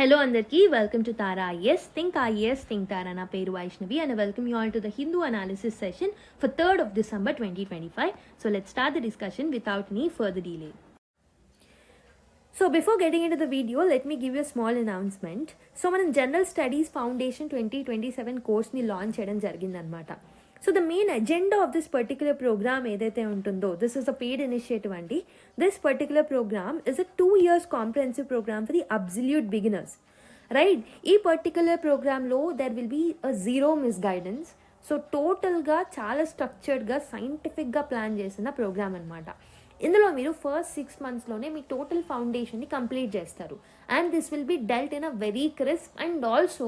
Hello Andarki, welcome to Tara IAS, Think IAS, Think Tara na peru Vaishnavi, and I welcome you all to the Hindu analysis session for 3rd of December 2025. So let's start the discussion without any further delay. So before getting into the video, let me give you a small announcement. So మనం General Studies Foundation 2027 course ni launch చేయడం జరిగిందన్నమాట. So the main agenda of this particular program ఏదైతే ఉంటుందో, this is a paid initiative అండి. This particular program is a 2 years comprehensive program for the absolute beginners. Right? ఈ particular program లో there will be a zero misguidance. So టోటల్గా చాలా స్ట్రక్చర్డ్గా సైంటిఫిక్గా plan చేసిన programme అనమాట. ఇందులో మీరు ఫస్ట్ 6 monthsలోనే మీ టోటల్ ఫౌండేషన్ని కంప్లీట్ చేస్తారు. And this will be dwelt in a very crisp and also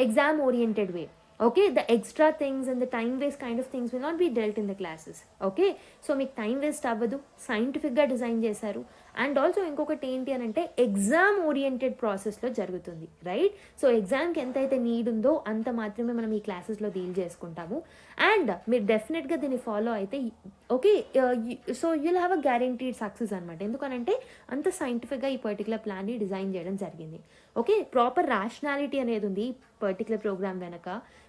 exam oriented way. Okay, the extra things and the time waste kind of things will not be dealt in the classes. Okay, so మీకు time waste అవ్వదు, సైంటిఫిక్గా design చేశారు. And also ఇంకొకటి ఏంటి అని అంటే exam oriented ప్రాసెస్లో జరుగుతుంది. రైట్? సో ఎగ్జామ్కి ఎంతైతే నీడ్ ఉందో అంత మాత్రమే మనం ఈ క్లాసెస్లో డీల్ చేసుకుంటాము. అండ్ మీరు డెఫినెట్గా దీన్ని ఫాలో అయితే okay, so you'll have a guaranteed success అనమాట. ఎందుకనంటే అంత సైంటిఫిక్గా ఈ పర్టికులర్ ప్లాన్ని డిజైన్ చేయడం జరిగింది. ఓకే, ప్రాపర్ ర్యాషనాలిటీ అనేది ఉంది ఈ పర్టికులర్ ప్రోగ్రామ్ వెనక.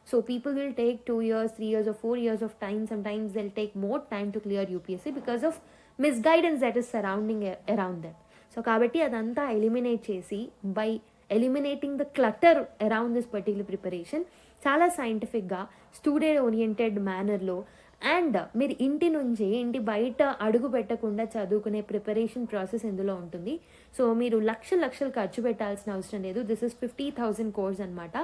So people will take 2 years, 3 years or 4 years of time. Sometimes they'll take more time to clear UPSC because of misguidance that is surrounding around them. So kabatti adanta eliminate chesi by eliminating the clutter around this particular preparation చాలా సైంటిఫిక్గా student oriented మేనర్లో and మీరు ఇంటి నుంచి ఇంటి బయట అడుగు పెట్టకుండా చదువుకునే ప్రిపరేషన్ ప్రాసెస్ ఇందులో ఉంటుంది. సో మీరు లక్షలు ఖర్చు పెట్టాల్సిన అవసరం లేదు. దిస్ ఇస్ 50,000 కోర్స్ అనమాట.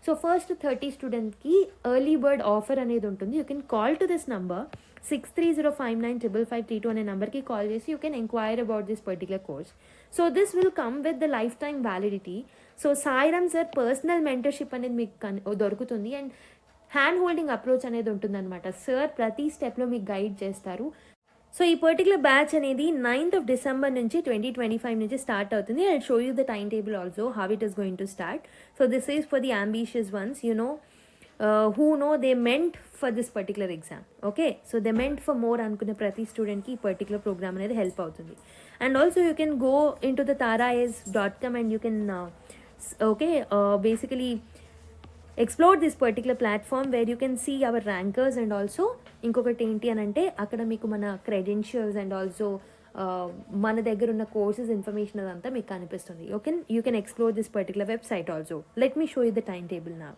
సో ఫస్ట్ 30 స్టూడెంట్స్కి ఎర్లీ బర్డ్ ఆఫర్ అనేది ఉంటుంది. You can call to this number 6305955532 అనే నెంబర్కి కాల్ చేసి you can enquire about this particular course. So this will come with the life time validity. So Sairam sir personal mentorship అనేది మీకు దొరుకుతుంది and hand holding approach అనేది ఉంటుందన్నమాట. Sir ప్రతి స్టెప్లో మీకు గైడ్ చేస్తారు. సో ఈ పర్టికులర్ బ్యాచ్ అనేది 9th of December నుంచి 2025 నుంచి స్టార్ట్ అవుతుంది. I show you the time table also how it is going to start. So this is for the ambitious once, you know who know they meant for this particular exam. Okay, so they meant for more అనుకునే ప్రతి స్టూడెంట్కి ఈ particular programme అనేది help అవుతుంది. And also you can go in to the tara.com and you can basically explore this particular platform where you can see our rankers and also ఇంకొకటి ఏంటి అని అంటే అక్కడ మీకు మన క్రెడెన్షియల్స్ అండ్ ఆల్సో మన దగ్గర ఉన్న కోర్సెస్ ఇన్ఫర్మేషన్ అదంతా మీకు కనిపిస్తుంది. You can explore this particular website also. Let me show you the time table నా.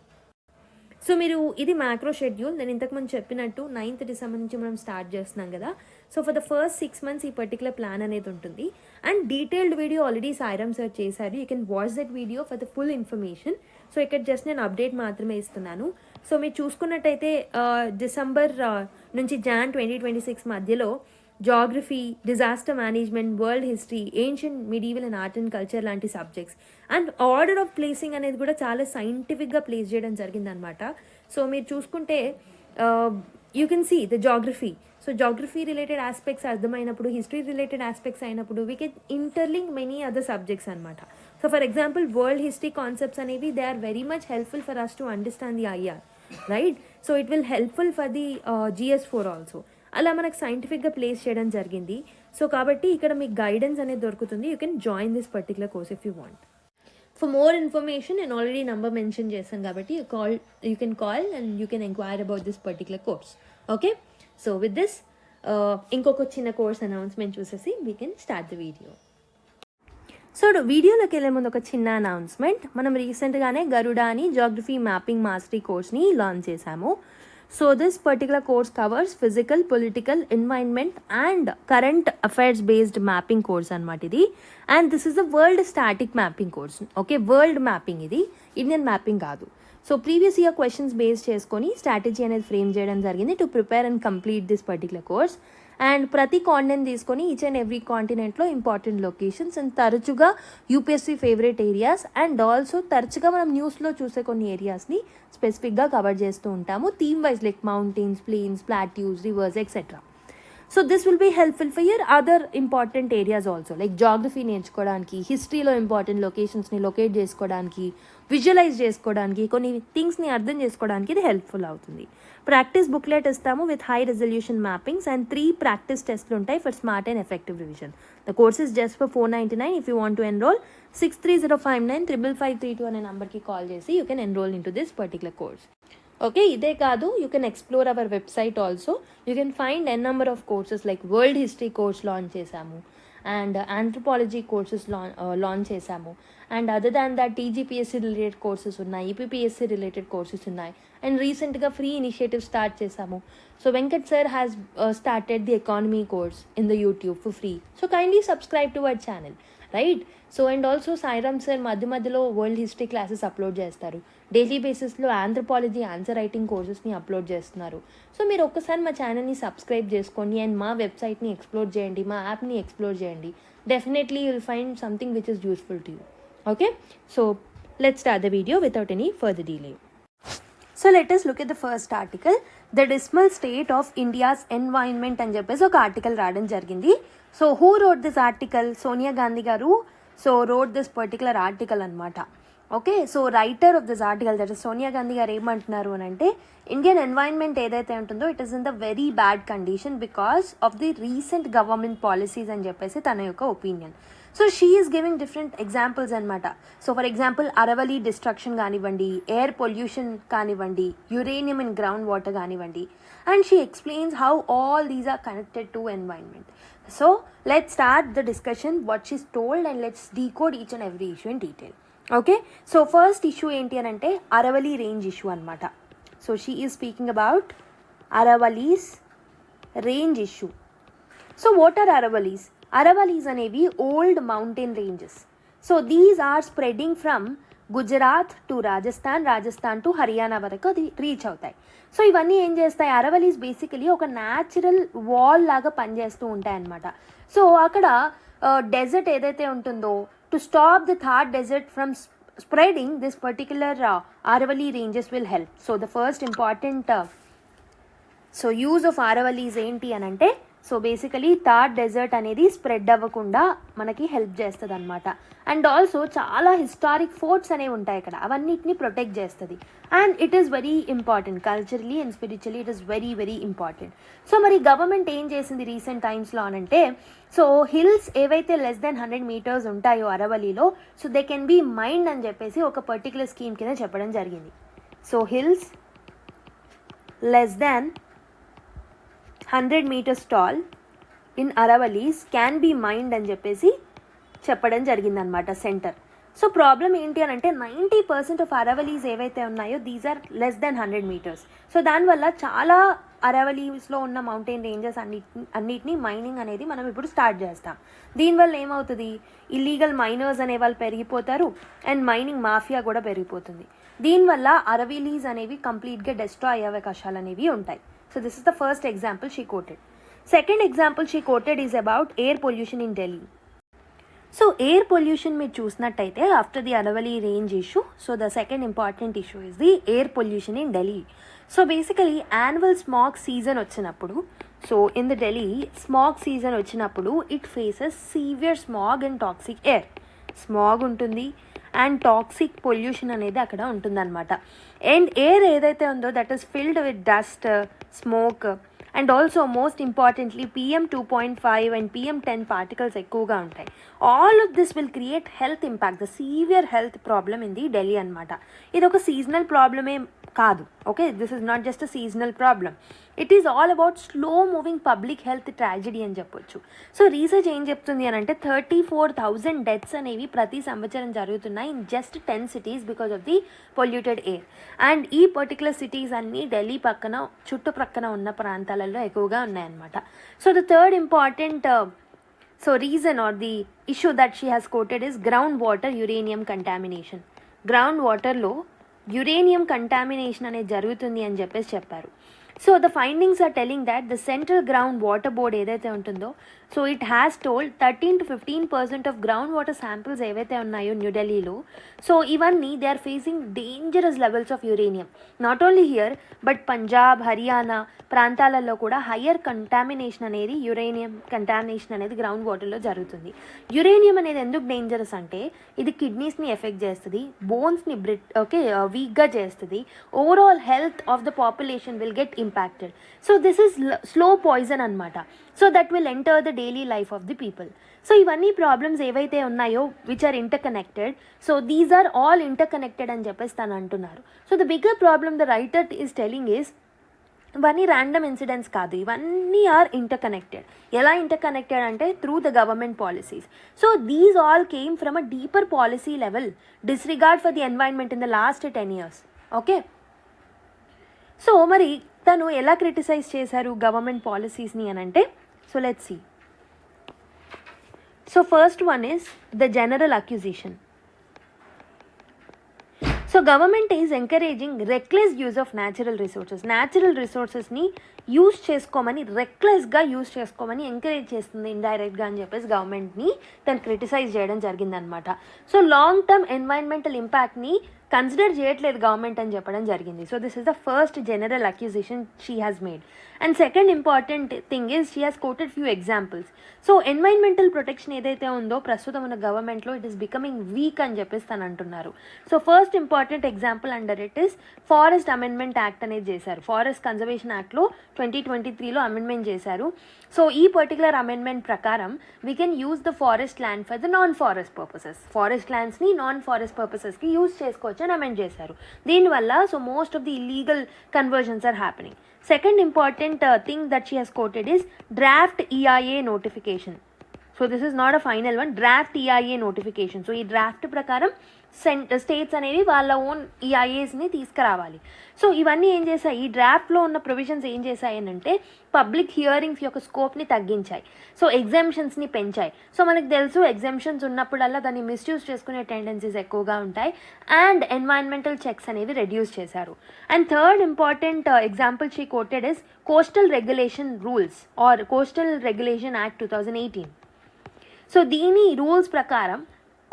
సో మీరు ఇది మ్యాక్రో షెడ్యూల్. నేను ఇంతకుముందు చెప్పినట్టు 9th December నుంచి మనం స్టార్ట్ చేస్తున్నాం కదా. So for the first 6 months ఈ పర్టికులర్ ప్లాన్ అనేది ఉంటుంది. And detailed video already Sairam sir చేశారు. You can watch that video for the full information. So ఇక్కడ జస్ట్ నేను అప్డేట్ మాత్రమే ఇస్తున్నాను. సో మీరు చూసుకున్నట్టయితే డిసెంబర్ నుంచి Jan 2026 మధ్యలో geography, disaster management, world history, ancient, medieval and art and culture లాంటి subjects and order of placing అనేది కూడా చాలా సైంటిఫిక్గా ప్లేస్ చేయడం జరిగిందనమాట. సో మీరు చూసుకుంటే you can see the geography. So geography related aspects అర్థమైనప్పుడు, హిస్టరీ రిలేటెడ్ ఆస్పెక్ట్స్ అయినప్పుడు we can interlink many other subjects అనమాట. So for example world history concepts అనేవి they are very much helpful for us to understand the IR, right? So it will helpful for the GS4 ఆల్సో. అలా మనకు సైంటిఫిక్గా place చేయడం జరిగింది. So కాబట్టి ఇక్కడ మీకు గైడెన్స్ అనేది దొరుకుతుంది. You can join this particular course if you want. For more information నేను ఆల్రెడీ నెంబర్ మెన్షన్ చేశాను కాబట్టి you can call and you can enquire about this particular course. Okay, so with this ఇంకొక చిన్న course announcement చూసేసి we can start the video. So వీడియోలోకి వెళ్ళే ముందు ఒక చిన్న అనౌన్స్మెంట్. మనం రీసెంట్గానే గరుడ అని జాగ్రఫీ మ్యాపింగ్ మాస్టరీ కోర్స్ని లాంచ్ చేశాము. So this particular course covers physical, political, environment and current affairs based mapping course అనమాట ఇది. And this is a world static mapping course. Okay, world mapping ఇది, ఇండియన్ మ్యాపింగ్ కాదు. So previous year questions base చేసుకొని strategy అనేది frame చేయడం జరిగింది to prepare and complete this particular course. And ప్రతి continent తీసుకొని ఈచ్ అండ్ ఎవ్రీ కాంటినెంట్లో important locations and తరచుగా UPSC favourite areas and also తరచుగా మనం న్యూస్లో చూసే కొన్ని ఏరియాస్ని స్పెసిఫిక్గా కవర్ చేస్తూ ఉంటాము. Theme wise like mountains, plains, plateaus, rivers etcetera. So this will be helpful for your other important areas also like geography నేర్చుకోవడానికి, హిస్టరీలో ఇంపార్టెంట్ లొకేషన్స్ని లొకేట్ చేసుకోవడానికి, విజువలైజ్ చేసుకోవడానికి, కొన్ని థింగ్స్ని అర్థం చేసుకోవడానికి ఇది హెల్ప్ఫుల్ అవుతుంది. ప్రాక్టీస్ బుక్లెట్ ఇస్తాము with high resolution mappings and 3 practice టెస్ట్లు ఉంటాయి for smart and effective revision. The course is just for $499. If you want to enrol 6305955532 అనే నెంబర్కి కాల్ చేసి you can enrol in to this particular course. Okay, ఇదే కాదు, you can explore our website also. You can find an number of courses like world history course launch చేశాము, and anthropology courses launch చేశాము, and other than that TGPSC related courses ఉన్నాయి, APPSC related courses ఉన్నాయి, and రీసెంట్గా free initiative start చేశాము. So Venkat sir has started the economy course in the YouTube for free. So kindly subscribe to our channel, right? So and also Sairam sir మధ్యలో world history classes upload చేస్తారు. Daily బేసిస్లో anthropology answer writing కోర్సెస్ని upload చేస్తున్నారు. So మీరు ఒక్కసారి మా ఛానల్ని subscribe చేసుకోండి అండ్ మా వెబ్సైట్ని ఎక్స్ప్లోర్ చేయండి, మా యాప్ని ఎక్స్ప్లోర్ చేయండి. Definitely you will find something which is useful to you. Okay, so let's start the video without any further delay. So let us look at the first article, the dismal state of India's environment అని చెప్పేసి ఒక article రావడం జరిగింది. So who wrote this article? Sonia Gandhi garu so wrote this particular article అనమాట. Okay, so writer of this article that is Sonia Gandhi garu ఏమంటున్నారు అని అంటే, Indian environment ఏదైతే ఉంటుందో it is in the very bad condition because of the recent government policies అని చెప్పేసి తన యొక్క opinion. So she is giving different examples అనమాట. So for example Aravalli destruction కానివ్వండి, ఎయిర్ పొల్యూషన్ కానివ్వండి, యురేనియం ఇన్ గ్రౌండ్ వాటర్ కానివ్వండి, and she explains how all these are connected to environment. So let's start the discussion what she's told and let's decode each and every issue in detail. Okay, so first issue enti anante Aravali range issue anamata. So she is speaking about Aravali's range issue. So what are Aravalis? Aravalis anevi old mountain ranges. So these are spreading from Gujarat to Rajasthan to Haryana వరకు అది reach అవుతాయి. So ఇవన్నీ ఏం చేస్తాయి? Aravallis basically ఒక natural wall లాగా పనిచేస్తూ ఉంటాయి అన్నమాట. సో అక్కడ డెజర్ట్ ఏదైతే ఉంటుందో, to stop the Thar desert from spreading this particular Aravalli ranges will help. So the first important so use of Aravallis ఏంటి అని అంటే, సో బేసికలీ థార్ డెజర్ట్ అనేది స్ప్రెడ్ అవ్వకుండా మనకి హెల్ప్ చేస్తుంది అనమాట. అండ్ ఆల్సో చాలా హిస్టారిక్ ఫోర్ట్స్ అనేవి ఉంటాయి ఇక్కడ, అవన్నిటిని ప్రొటెక్ట్ చేస్తుంది. And it is very important culturally and spiritually, it is very very important. So మరి గవర్నమెంట్ ఏం చేసింది రీసెంట్ టైమ్స్లో అనంటే, సో హిల్స్ ఏవైతే లెస్ దెన్ 100 meters ఉంటాయో అరవలీలో, so they can be mined అని చెప్పేసి ఒక పర్టికులర్ స్కీమ్ కింద చెప్పడం జరిగింది. So hills less than 100 meters tall in Aravallis can be mined అని చెప్పేసి చెప్పడం జరిగిందనమాట సెంటర్. సో ప్రాబ్లం ఏంటి అని అంటే 90% ఆఫ్ అరవలీస్ ఏవైతే ఉన్నాయో these are less than 100 meters. So దానివల్ల చాలా అరవలీస్లో ఉన్న మౌంటైన్ రేంజెస్ అన్నిటినీ మైనింగ్ అనేది మనం ఇప్పుడు స్టార్ట్ చేస్తాం. దీనివల్ల ఏమవుతుంది? ఇల్లీగల్ మైనర్స్ అనే వాళ్ళు పెరిగిపోతారు అండ్ మైనింగ్ మాఫియా కూడా పెరిగిపోతుంది. దీనివల్ల అరవలీస్ అనేవి కంప్లీట్గా డిస్ట్రాయ్ అయ్యే అవకాశాలు అనేవి ఉంటాయి. So this is the first example she quoted. Second example she quoted is about air pollution in Delhi. So air pollution మీరు చూసినట్టయితే after the Aravali range issue, so the second important issue is the air pollution in Delhi. So basically annual smog season వచ్చినప్పుడు, so in the Delhi smog season వచ్చినప్పుడు it faces severe smog and toxic air. Smog ఉంటుంది and toxic pollution అనేది అక్కడ ఉంటుందన్నమాట. And air ఏదైతే ఉందో that is filled with dust, smoke and also most importantly PM2.5 and PM10 particles ఎక్కువగా ఉంటాయి. All of this will create health impact, the severe health problem in the Delhi అనమాట. ఇది ఒక సీజనల్ ప్రాబ్లమే కాదు. Okay, this is not just a seasonal problem, it is all about slow moving public health tragedy అని చెప్పొచ్చు. So research ఏం చెప్తుంది అని అంటే 34,000 డెత్స్ అనేవి ప్రతి సంవత్సరం జరుగుతున్నాయి in just 10 cities because of the polluted air. And ఈ పర్టికులర్ సిటీస్ అన్నీ ఢిల్లీ పక్కన చుట్టుప్రక్కన ఉన్న ప్రాంతాలలో ఎక్కువగా ఉన్నాయన్నమాట. So the third important reason or the issue that she has quoted is groundwater uranium contamination. Ground వాటర్లో యురేనియం కంటామినేషన్ అనేది జరుగుతుంది అని చెప్పారు. So the findings are telling that the central ground water board ఏదైతే ఉంటుందో, so it has told 13 to 15% of ground water samples ఏవైతే ఉన్నాయో న్యూఢిల్లీలో, సో ఇవన్నీ they are facing dangerous levels of uranium. Not only here but Punjab, Haryana ప్రాంతాలలో కూడా higher contamination అనేది, uranium contamination అనేది గ్రౌండ్ వాటర్లో జరుగుతుంది. యురేనియం అనేది ఎందుకు డేంజరస్ అంటే ఇది కిడ్నీస్ని ఎఫెక్ట్ చేస్తుంది, బోన్స్ని వీక్గా చేస్తుంది, overall health of the population will get impacted. So this is slow poison anamata. So that will enter the daily life of the people. So ఇవన్నీ ప్రాబ్లమ్స్ ఏవైతే ఉన్నాయో which are interconnected, so these are all interconnected అని చెప్పేసి తను అంటున్నారు. So the bigger problem the writer is telling is ఇవన్నీ random incidents కాదు, ఇవన్నీ ఆర్ ఇంటర్ కనెక్టెడ్. ఎలా ఇంటర్ కనెక్టెడ్ అంటే through the government policies. So these all came from a deeper policy level, disregard for the environment in the last 10 years. Okay, so మరి తను ఎలా criticize చేశారు government పాలసీస్ని అని అంటే, so let's see. So first one is the general accusation. So government is encouraging reckless use of natural resources. Natural రిసోర్సెస్ని use చేసుకోమని, రెక్లెస్గా యూజ్ చేసుకోమని ఎంకరేజ్ చేస్తుంది ఇండైరెక్ట్గా అని చెప్పేసి గవర్నమెంట్ని తను క్రిటిసైజ్ చేయడం జరిగిందనమాట. సో లాంగ్ టర్మ్ ఎన్వైరన్మెంటల్ ఇంపాక్ట్ని కన్సిడర్ చేయట్లేదు గవర్నమెంట్ అని చెప్పడం జరిగింది. So this is the first general accusation she has made. And second important thing is she has quoted few examples. So environmental protection ఏదైతే ఉందో ప్రస్తుతం ఉన్న గవర్నమెంట్లో ఇట్ ఈస్ బికమింగ్ వీక్ అని చెప్పేసి తను అంటున్నారు. So first important example under it is forest amendment act అనేది చేశారు. ఫారెస్ట్ కన్జర్వేషన్ యాక్ట్లో 2023లో అమెండ్మెంట్ చేశారు. సో ఈ పర్టికులర్ అమెండ్మెంట్ ప్రకారం we can use the forest land for the non forest purposes. Forest ల్యాండ్స్ని నాన్ ఫారెస్ట్ పర్పసెస్కి యూజ్ చేసుకోవచ్చు అని అమెండ్ చేశారు. దీనివల్ల so most of the illegal conversions are happening. Second important thing that she has quoted is draft EIA notification. So this is not a final one, draft EIA notification. So ఈ draft ప్రకారం states అనేవి వాళ్ళ own ఈఐఏస్ని తీసుకురావాలి. So ఇవన్నీ ఏం చేశాయి, ఈ డ్రాఫ్ట్లో ఉన్న ప్రొవిజన్స్ ఏం చేశాయి అంటే పబ్లిక్ హియరింగ్స్ యొక్క స్కోప్ని తగ్గించాయి. సో ఎగ్జామ్షన్స్ని పెంచాయి. సో మనకు తెలుసు ఎగ్జామ్షన్స్ ఉన్నప్పుడల్లా దాన్ని మిస్యూజ్ చేసుకునే టెండెన్సీస్ ఎక్కువగా ఉంటాయి. అండ్ ఎన్వైరన్మెంటల్ చెక్స్ అనేవి రెడ్యూస్ చేశారు. And third important example she quoted is coastal regulation rules or coastal regulation act 2018. So దీని రూల్స్ ప్రకారం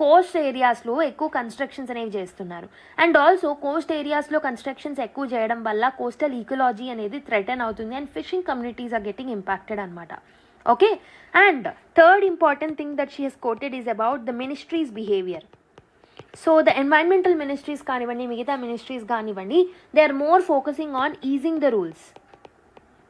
కోస్ట్ ఏరియాస్లో ఎక్కువ కన్స్ట్రక్షన్స్ అనేవి చేస్తున్నారు. అండ్ ఆల్సో కోస్ట్ ఏరియాస్లో కన్స్ట్రక్షన్స్ ఎక్కువ చేయడం వల్ల కోస్టల్ ఈకలాజీ అనేది థ్రెటన్ అవుతుంది and fishing communities are getting impacted అనమాట. Okay, and third important thing that she has quoted is about the ministries behaviour. So the environmental ministries కానివ్వండి, మిగతా ministries కానివ్వండి, they are more focusing on easing the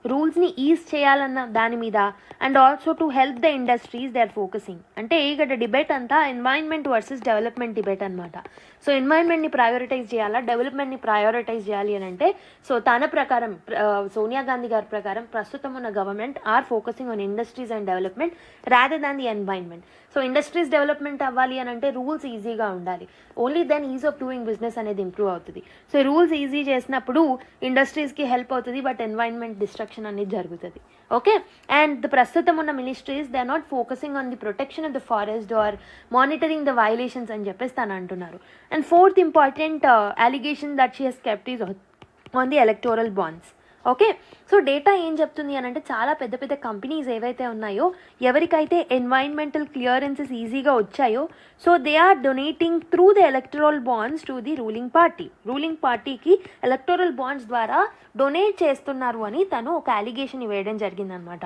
రూల్స్ని ease చేయాలన్న దాని మీద. And also to help the industries they are focusing. అంటే ఇక్కడ debate అంతా ఎన్వైరన్మెంట్ వర్సెస్ డెవలప్మెంట్ డిబేట్ అనమాట. సో ఎన్వైరన్మెంట్ని ప్రయారిటైజ్ చేయాలా, డెవలప్మెంట్ని ప్రయారిటైజ్ చేయాలి అని అంటే సో తన ప్రకారం సోనియా గాంధీ గారి ప్రకారం ప్రస్తుతం ఉన్న government are focusing on industries and development rather than the environment. So industries development అవ్వాలి అని అంటే రూల్స్ ఈజీగా ఉండాలి. Only then ease of doing business అనేది ఇంప్రూవ్ అవుతుంది. సో రూల్స్ ఈజీ చేసినప్పుడు ఇండస్ట్రీస్కి హెల్ప్ అవుతుంది, బట్ ఎన్వైరన్మెంట్ డిస్ట్రక్షన్ అనేది జరుగుతుంది. ఓకే, అండ్ ప్రస్తుతం ఉన్న ministries they are not focusing on the protection of the forest or monitoring the violations అని చెప్పేసి తను అంటున్నారు. And fourth important allegation that she has kept is on the electoral bonds. Okay, so data ఏం చెప్తుంది అని అంటే చాలా పెద్ద పెద్ద కంపెనీస్ ఏవైతే ఉన్నాయో ఎవరికైతే ఎన్వైరన్మెంటల్ క్లియరెన్సెస్ ఈజీగా వచ్చాయో so they are donating through the electoral bonds to the ruling పార్టీకి ఎలక్టోరల్ బాండ్స్ ద్వారా డొనేట్ చేస్తున్నారు అని తను ఒక అలిగేషన్ వేయడం జరిగిందనమాట.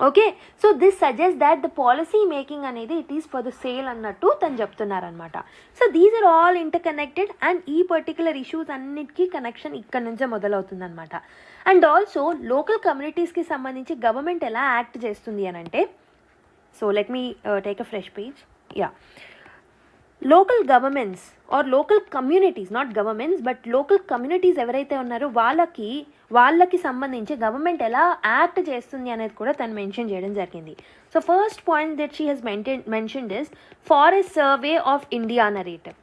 Okay, so this suggest that the policy making అనేది it is for the sale అన్నట్టు తను చెప్తున్నారనమాట. So these are all interconnected and ఈ పర్టికులర్ ఇష్యూస్ అన్నిటికీ కనెక్షన్ ఇక్కడ నుంచే మొదలవుతుందన్నమాట. అండ్ ఆల్సో లోకల్ కమ్యూనిటీస్కి సంబంధించి గవర్నమెంట్ ఎలా యాక్ట్ చేస్తుంది అని అంటే, so let me take a fresh page. Yeah, local governments or local communities, not governments but local communities ఎవరైతే ఉన్నారో వాళ్ళకి సంబంధించి గవర్నమెంట్ ఎలా యాక్ట్ చేస్తుంది అనేది కూడా తను మెన్షన్ చేయడం జరిగింది. So first point that she has mentioned is forest survey of India narrative.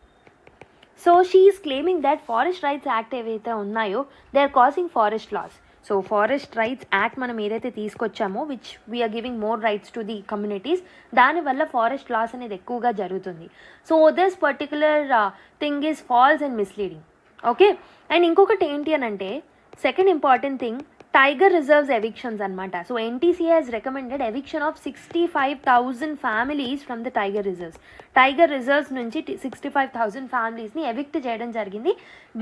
So she is claiming that forest rights act ఏవైతే ఉన్నాయో they are causing forest loss. So forest rights act మనం ఏదైతే తీసుకొచ్చామో which we're giving more rights to the communities, దానివల్ల forest loss అనేది ఎక్కువగా జరుగుతుంది. So this particular thing is false and misleading. Okay, and ఇంకొకటి ఏంటి అని అంటే second important thing tiger reserves evictions అనమాట. So NTCA has recommended eviction of 65,000 families from the tiger reserves నుంచి 65,000 ఫ్యామిలీస్ని ఎవిక్ట్ చేయడం జరిగింది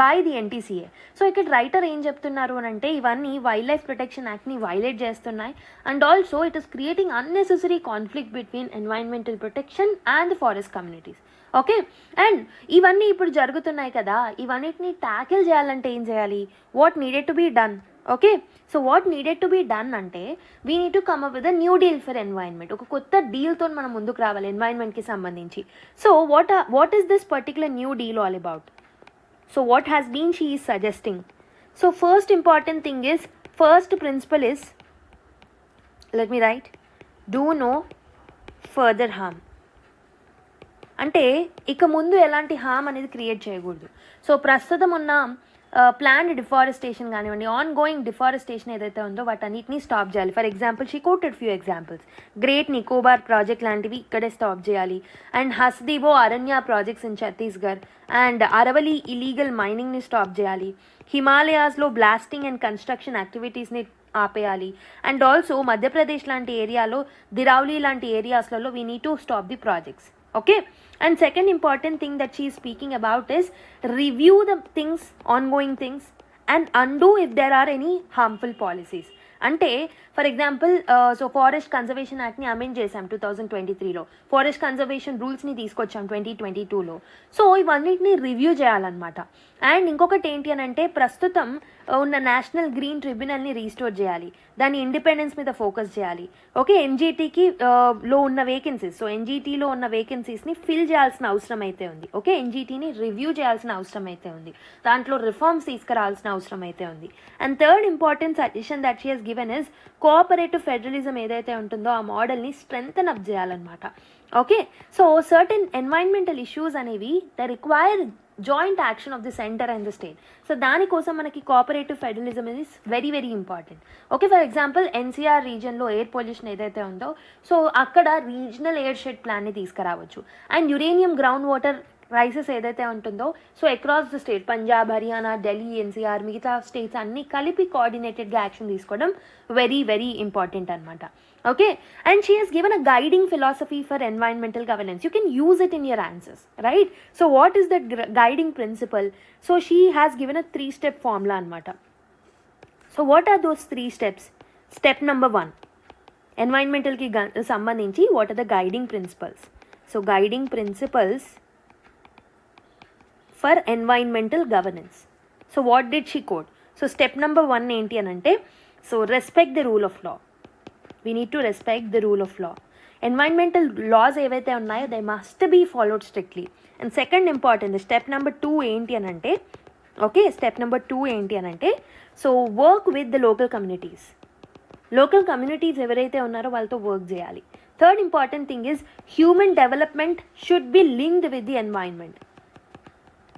బై ది NTCA. సో ఇక్కడ రైటర్ ఏం చెప్తున్నారు అని అంటే ఇవన్నీ వైల్డ్ లైఫ్ ప్రొటెక్షన్ యాక్ట్ని వైలేట్ చేస్తున్నాయి and also it is creating unnecessary conflict between environmental protection and the forest communities. Okay, and ఇవన్నీ ఇప్పుడు జరుగుతున్నాయి కదా, ఇవన్నిటిని ట్యాకిల్ చేయాలంటే ఏం చేయాలి, what needed to be done. Okay, so what needed to be done అంటే we need to come up with a new deal for environment. ఒక కొత్త డీల్తో మనం ముందుకు రావాలి ఎన్వైర్న్మెంట్కి సంబంధించి. So what is this particular new deal all about? So what has been she is suggesting? So first important thing is, first principle is, let me write, do no further harm. అంటే ఇక ముందు ఎలాంటి హామ్ అనేది create చేయకూడదు. So ప్రస్తుతం ఉన్న planned deforestation కానివ్వండి, on going deforestation ఏదైతే ఉందో వాటన్నిటిని స్టాప్ చేయాలి. For example she quoted few examples. Great Nicobar project లాంటివి ఇక్కడే స్టాప్ చేయాలి, and Hasdeo Arand projects in Chhattisgarh, and Aravalli illegal మైనింగ్ని స్టాప్ చేయాలి, హిమాలయాస్లో బ్లాస్టింగ్ అండ్ కన్స్ట్రక్షన్ యాక్టివిటీస్ని ఆపేయాలి, అండ్ ఆల్సో మధ్యప్రదేశ్ లాంటి ఏరియాలో, దిరావ్లీ లాంటి ఏరియాస్లలో we need to stop the projects. Okay, and second important thing that she is speaking about is review the things, ongoing things, and undo if there are any harmful policies. అంటే for example so forest conservation యాక్ట్ని amend చేసాం 2023లో, forest conservation రూల్స్ని తీసుకొచ్చాం 2022లో. So ఇవన్నిటిని review చేయాలన్నమాట. And ఇంకొకటి ఏంటి అని అంటే ప్రస్తుతం ఉన్న నేషనల్ గ్రీన్ ట్రిబ్యునల్ని రీస్టోర్ చేయాలి, దాని ఇండిపెండెన్స్ మీద ఫోకస్ చేయాలి. ఓకే, ఎన్జీటీకి లో ఉన్న వేకెన్సీస్, సో ఎన్జీటీలో ఉన్న వేకెన్సీస్ని ఫిల్ చేయాల్సిన అవసరం అయితే ఉంది. ఓకే, ఎన్జీటీని రివ్యూ చేయాల్సిన అవసరం అయితే ఉంది, దాంట్లో రిఫార్మ్స్ తీసుకురావాల్సిన అవసరం అయితే ఉంది. And third important suggestion that she has given is cooperative federalism ఏదైతే ఉంటుందో ఆ మోడల్ని స్ట్రెంగ్తన్ అప్ చేయాలన్నమాట. Okay, so certain environmental issues అనేవి the require joint action of the centre and the state. So దానికోసం మనకి cooperative federalism is very very important. Okay, for example NCR రీజన్లో air pollution ఏదైతే ఉందో సో అక్కడ regional airshed ప్లాన్ని తీసుకురావచ్చు. And uranium groundwater rises ఏదైతే ఉంటుందో so across the state, Punjab, Haryana, Delhi, NCR, మిగతా స్టేట్స్ అన్నీ కలిపి కోఆర్డినేటెడ్గా యాక్షన్ తీసుకోవడం వెరీ వెరీ ఇంపార్టెంట్ అనమాట. Okay, and she has given a guiding philosophy for environmental governance. You can use it in your answers, right? So what is that guiding principle? So she has given a 3-step formula అనమాట. So what are those 3 steps? Step number 1, ఎన్వైరన్మెంటల్కి సంబంధించి what are the guiding principles? So guiding principles for environmental governance. So what did she quote? So step number 1 ఏంటి అని అంటే so respect the rule of law. We need to respect the rule of law. Environmental laws ఏవైతే ఉన్నాయో they must be followed strictly. And second important, step number 2 ఏంటి అని అంటే okay, step number 2 ఏంటి అని అంటే so work with the local communities. Local communities ఎవరైతే ఉన్నారో వాళ్ళతో వర్క్ చేయాలి. Third important thing is human development should be linked with the environment.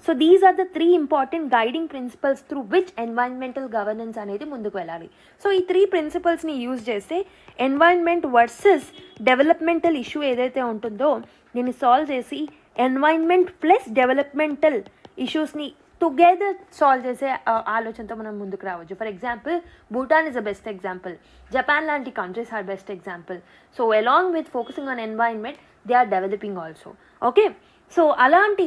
So these are the 3 important guiding principles through which environmental governance అనేది ముందుకు వెళ్ళాలి. So ఈ 3 ప్రిన్సిపల్స్ని use చేస్తే ఎన్వైరన్మెంట్ వర్సెస్ డెవలప్మెంటల్ ఇష్యూ ఏదైతే ఉంటుందో దీన్ని సాల్వ్ చేసి ఎన్వైరన్మెంట్ ప్లస్ డెవలప్మెంటల్ ఇష్యూస్ని టుగెదర్ సాల్వ్ చేసే ఆలోచనతో మనం ముందుకు రావచ్చు. For example Bhutan is the best example, Japan లాంటి countries are best example. So along with focusing on environment they are developing also. Okay, so అలాంటి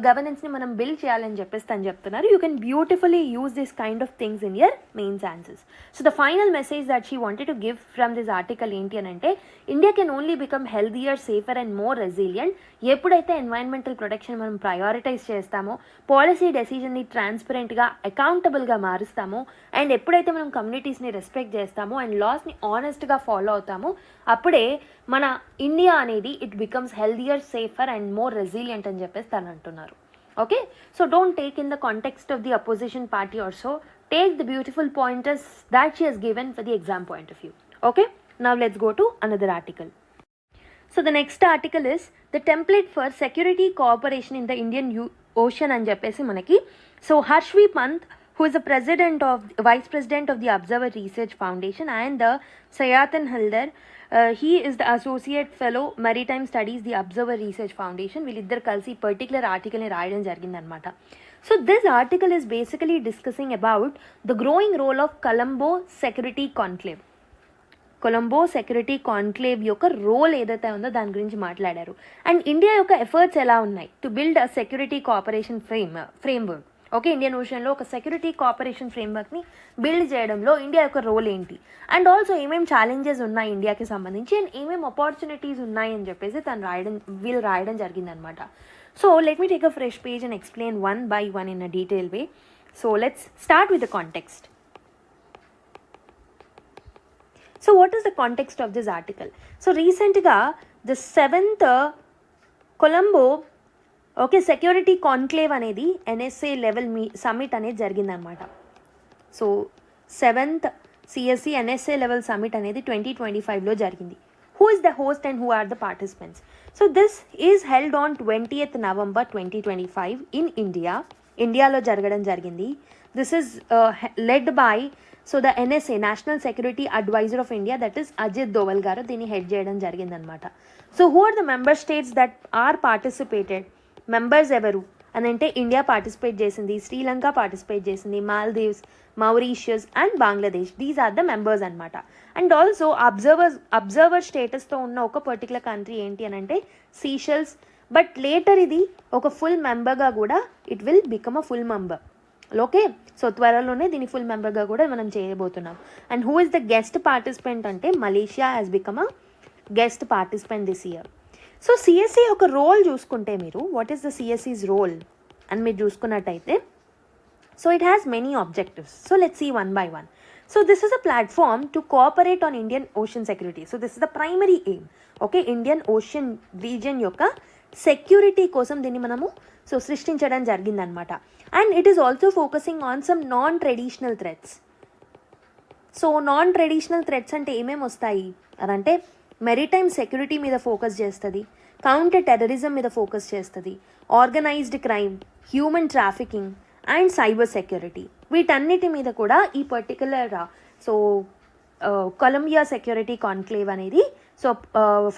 గవర్నెన్స్ని మనం బిల్డ్ చేయాలని చెప్పేసి తను చెప్తున్నారు. You can beautifully use this kind of things in your mains answers. So the final message that she wanted to give from this article ఏంటి అని అంటే India can only become healthier, safer and more resilient ఎప్పుడైతే environmental protection మనం prioritise చేస్తామో, policy డెసిజన్ని ట్రాన్స్పరెంట్గా, అకౌంటబుల్గా మారుస్తామో, and ఎప్పుడైతే మనం కమ్యూనిటీస్ని respect చేస్తామో అండ్ లాస్ని ఆనెస్ట్గా ఫాలో అవుతామో అప్పుడే మన ఇండియా అనేది it becomes healthier, safer and more resilient అని చెప్పేసి తను అంటున్నారు. Okay, so don't take in the context of the opposition party also, take the beautiful pointers that she has given for the exam point of view. Okay, now let's go to another article. So the next article is the template for security cooperation in the Indian Ocean అని చెప్పేసి మనకి so Harsh V Pant, who is the vice president of the Observer Research Foundation, and the Sayatan Haldar, he is the associate fellow Maritime Studies, the Observer Research Foundation. వీళ్ళిద్దరు కలిసి particular ఆర్టికల్ని రాయడం జరిగిందనమాట. So this article is basically discussing about the growing role of Colombo Security Conclave. Colombo security conclave యొక్క role ఏదైతే ఉందో దాని గురించి మాట్లాడారు. అండ్ ఇండియా యొక్క ఎఫర్ట్స్ ఎలా ఉన్నాయి to build a security cooperation framework. Okay, Indian ఓషన్లో ఒక సెక్యూరిటీ కోఆపరేషన్ ఫ్రేమ్వర్క్ని బిల్డ్ చేయడంలో ఇండియా యొక్క రోల్ ఏంటి, అండ్ ఆల్సో ఏమేమి ఛాలెంజెస్ ఉన్నాయి ఇండియాకి సంబంధించి, అండ్ ఏమేమి ఆపర్చునిటీస్ ఉన్నాయి అని చెప్పేసి వీళ్ళు రాయడం జరిగిందనమాట. So let me take a fresh page and explain 1 by 1 in a detail way. So let's start with the context. So what is the context of this article? So రీసెంట్గా the 7th Colombo security conclave అనేది NSA level summit అనేది జరిగిందనమాట. So 7th CSC NSA level summit అనేది 2025లో జరిగింది. Who is the host and who are the participants? So this is held on 20th November 2025 in India. ఇండియాలో జరగడం జరిగింది. This is led by the NSA, National Security Advisor of India, that is Ajit Doval గారు దీన్ని head చేయడం జరిగిందనమాట. So who are the member states that are participated? Members ఎవరు అని అంటే ఇండియా పార్టిసిపేట్ చేసింది, శ్రీలంక పార్టిసిపేట్ చేసింది, Maldives, Mauritius and Bangladesh. These are the members అనమాట. అండ్ ఆల్సో అబ్జర్వర్ స్టేటస్తో ఉన్న ఒక పర్టికులర్ కంట్రీ ఏంటి అని అంటే సీషెల్స్. బట్ లేటర్ ఇది ఒక ఫుల్ మెంబర్గా కూడా it will become a full member. Okay, so త్వరలోనే దీని ఫుల్ మెంబర్గా కూడా మనం చేయబోతున్నాం. And who is the guest participant అంటే Malaysia has become a guest participant this year. So CSC ఒక రోల్ చూసుకుంటే మీరు వాట్ ఈస్ ద సిఎస్సిస్ రోల్ అని మీరు చూసుకున్నట్టయితే, so it has many objectives. So let's see one by one. So this is a platform to cooperate on Indian Ocean security. So this is the primary aim. Okay, Indian ocean region యొక్క security కోసం దీన్ని మనము సృష్టించడం జరిగిందనమాట. And it is also focusing on some non traditional threats. So non traditional threats అంటే ఏమేమి వస్తాయి అని అంటే మెరిటైమ్ సెక్యూరిటీ మీద ఫోకస్ చేస్తుంది, కౌంటర్ టెర్రరిజం మీద ఫోకస్ చేస్తుంది, organised crime, human trafficking and cyber security. వీటన్నిటి మీద కూడా ఈ పర్టికులర్ కొలంబియా సెక్యూరిటీ కాన్క్లేవ్ అనేది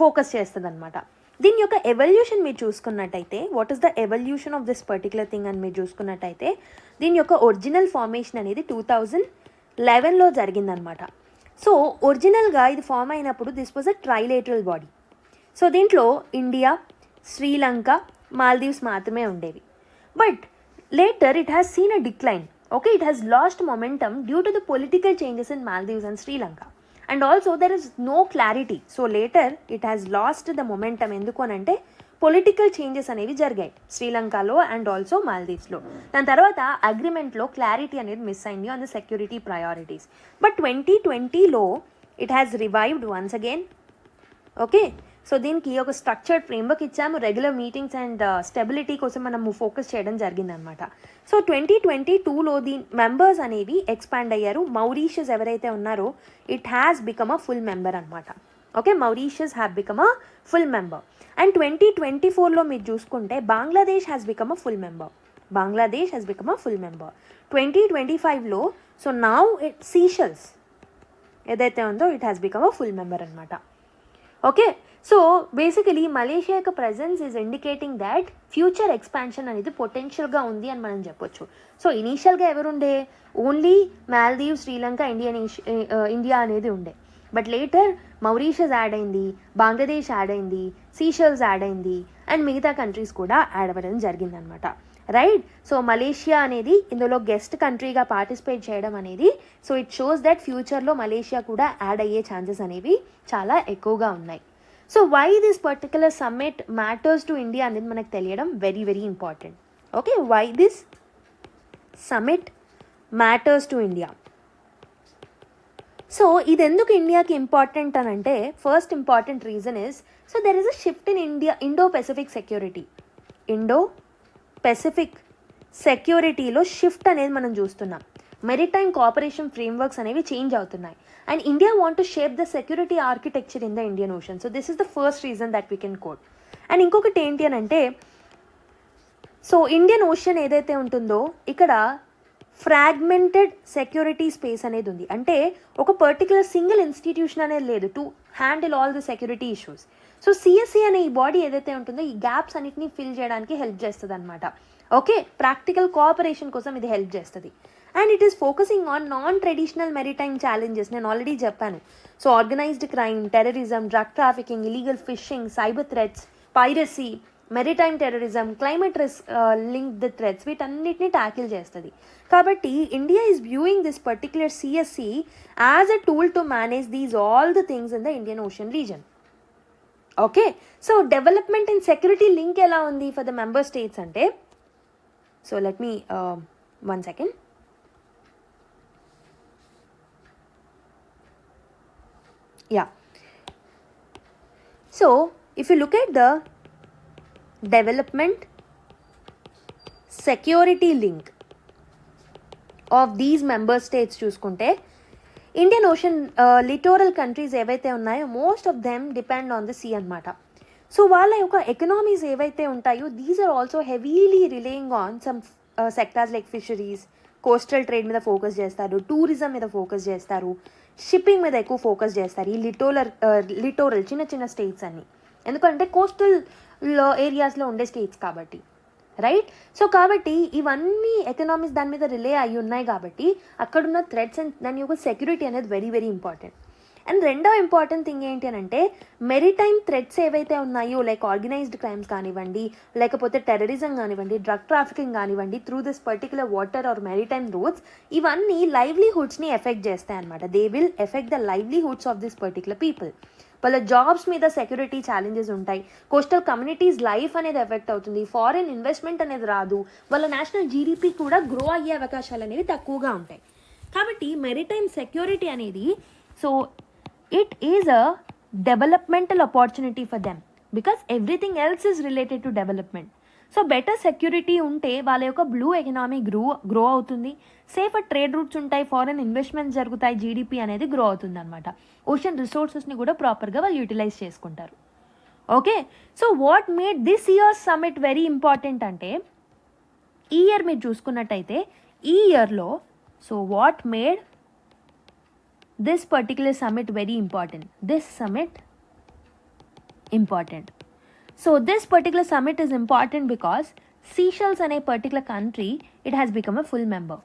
ఫోకస్ చేస్తుంది అనమాట. దీని యొక్క ఎవల్యూషన్ మీరు చూసుకున్నట్టయితే, what is the evolution of this particular thing అని మీరు చూసుకున్నట్టయితే, దీని యొక్క ఒరిజినల్ ఫార్మేషన్ అనేది 2011లో జరిగిందనమాట. సో ఒరిజినల్గా ఇది ఫామ్ అయినప్పుడు this was a trilateral body. So దీంట్లో ఇండియా, శ్రీలంక, మాల్దీవ్స్ మాత్రమే ఉండేవి. But later it has seen a decline. Okay, it has lost momentum due to the political changes in Maldives and Sri Lanka. And also there is no clarity. So later it has lost the momentum. ఎందుకు అని అంటే political changes అనేవి జరిగాయి శ్రీలంకలో and also మాల్దీవ్స్లో. దాని తర్వాత అగ్రిమెంట్లో క్లారిటీ అనేది మిస్ అయింది on the security priorities. But 2020లో it has revived once again. Okay, so దీనికి ఒక స్ట్రక్చర్డ్ ఫ్రేమ్వర్క్ ఇచ్చాము. రెగ్యులర్ మీటింగ్స్ అండ్ స్టెబిలిటీ కోసం మనము ఫోకస్ చేయడం జరిగిందనమాట. సో 2022లో దీని మెంబర్స్ అనేవి ఎక్స్పాండ్ అయ్యారు. మౌరీషియస్ ఎవరైతే ఉన్నారో it has become a full member అనమాట. Okay, మౌరీషియస్ have become a full member. And 2024లో మీరు చూసుకుంటే Bangladesh has become a full member. 2025లో so now it Seychelles ఏదైతే ఉందో it has become a full member అనమాట. ఓకే, సో బేసికలీ మలేషియా యొక్క presence is indicating that future expansion అనేది పొటెన్షియల్గా ఉంది అని మనం చెప్పొచ్చు. సో ఇనీషియల్గా ఎవరుండే, ఓన్లీ మాల్దీవ్, శ్రీలంక, ఇండియా అనేది ఉండే. బట్ లేటర్ మౌరీషియస్ యాడ్ అయింది, బంగ్లాదేశ్ యాడ్ అయింది, సీషెల్స్ యాడ్ అయింది అండ్ మిగతా కంట్రీస్ కూడా యాడ్ అవ్వడం జరిగిందనమాట. రైట్, సో మలేషియా అనేది ఇందులో గెస్ట్ కంట్రీగా పార్టిసిపేట్ చేయడం అనేది సో ఇట్ షోస్ దట్ ఫ్యూచర్లో మలేషియా కూడా యాడ్ అయ్యే ఛాన్సెస్ అనేవి చాలా ఎక్కువగా ఉన్నాయి. So why this particular summit matters to India అనేది మనకు తెలియడం very very important. Okay, why this summit matters to India. So ఇది ఎందుకు ఇండియాకి ఇంపార్టెంట్ అని అంటే first important reason is so there is a shift in Indo Pacific security. Indo Pacific సెక్యూరిటీలో shift అనేది మనం చూస్తున్నాం. మెరిటైమ్ కోఆపరేషన్ ఫ్రేమ్వర్క్స్ అనేవి చేంజ్ అవుతున్నాయి and India want to shape the security architecture in the Indian ocean. So this is the first reason that we can coat. And ఇంకొకటి ఏంటి అని అంటే సో ఇండియన్ ఓషన్ ఏదైతే ఉంటుందో ఇక్కడ ఫ్రాగ్మెంటెడ్ సెక్యూరిటీ స్పేస్ అనేది ఉంది. అంటే ఒక పర్టికులర్ సింగిల్ ఇన్స్టిట్యూషన్ అనేది లేదు to handle all the security issues. So CSC అనే ఈ బాడీ ఏదైతే ఉంటుందో ఈ గ్యాప్స్ అన్నిటిని ఫిల్ చేయడానికి హెల్ప్ చేస్తుంది అనమాట. ఓకే, ప్రాక్టికల్ కోఆపరేషన్ కోసం ఇది హెల్ప్ చేస్తుంది. And it is focusing on non traditional maritime challenges. నేను ఆల్రెడీ చెప్పాను. So organised crime, terrorism, drug trafficking, illegal fishing, cyber threats, piracy, maritime terrorism, climate linked threats, వీటన్నిటిని tackle చేస్తుంది. కాబట్టి India is viewing this particular CSC as a tool to manage these all the things in the Indian Ocean region. Okay, so development in security link ఎలా ఉంది for the member states అంటే so let me 1 second. Yeah. So if you look at the development security link of these member states చూసుకుంటే Indian Ocean littoral countries ఏవైతే ఉన్నాయో most of them depend on the sea అనమాట. So వాళ్ళ యొక్క economies ఏవైతే ఉంటాయో these are also heavily relying on some sectors like fisheries, coastal trade మీద focus చేస్తారు, టూరిజం మీద ఫోకస్ చేస్తారు, షిప్పింగ్ మీద ఎక్కువ ఫోకస్ చేస్తారు ఈ లిటోరల్ చిన్న చిన్న స్టేట్స్ అన్ని, ఎందుకంటే కోస్టల్ ఏరియాస్లో ఉండే స్టేట్స్ కాబట్టి, రైట్. సో కాబట్టి ఇవన్నీ ఎకనామిక్స్ దాని మీద రిలే అయి ఉన్నాయి కాబట్టి అక్కడున్న థ్రెట్స్ అండ్ దాని యొక్క సెక్యూరిటీ అనేది వెరీ వెరీ ఇంపార్టెంట్. అండ్ రెండో ఇంపార్టెంట్ థింగ్ ఏంటి అని అంటే మెరిటైమ్ థ్రెట్స్ ఏవైతే ఉన్నాయో లైక్ ఆర్గనైజ్డ్ క్రైమ్స్ కానివ్వండి, లేకపోతే టెర్రరిజం కానివ్వండి, డ్రగ్ ట్రాఫికింగ్ కానివ్వండి, through this particular water or maritime routes, ఇవన్నీ లైవ్లీహుడ్స్ని ఎఫెక్ట్ చేస్తాయి అనమాట. They will effect the livelihoods of this particular people. వాళ్ళ జాబ్స్ మీద సెక్యూరిటీ ఛాలెంజెస్ ఉంటాయి, కోస్టల్ కమ్యూనిటీస్ లైఫ్ అనేది ఎఫెక్ట్ అవుతుంది, ఫారిన్ ఇన్వెస్ట్మెంట్ అనేది రాదు, వాళ్ళ నేషనల్ జీడిపి కూడా గ్రో అయ్యే అవకాశాలు అనేవి తక్కువగా ఉంటాయి. కాబట్టి మెరిటైమ్ సెక్యూరిటీ అనేది so it is a developmental opportunity for them because everything else is related to development. So better security ఉంటే వాళ్ళ యొక్క బ్లూ ఎకనామీ గ్రో అవుతుంది, సేఫర్ ట్రేడ్ రూట్స్ ఉంటాయి, ఫారెన్ ఇన్వెస్ట్మెంట్స్ జరుగుతాయి, జీడిపి అనేది గ్రో అవుతుంది అనమాట. ఓషన్ రిసోర్సెస్ని కూడా ప్రాపర్గా వాళ్ళు యూటిలైజ్ చేసుకుంటారు. Okay, so what made this year summit very important అంటే ఈ ఇయర్ మీరు చూసుకున్నట్టయితే ఈ ఇయర్లో so what made this particular summit very important. So this particular summit is important because Seychelles and a particular country, it has become a full member.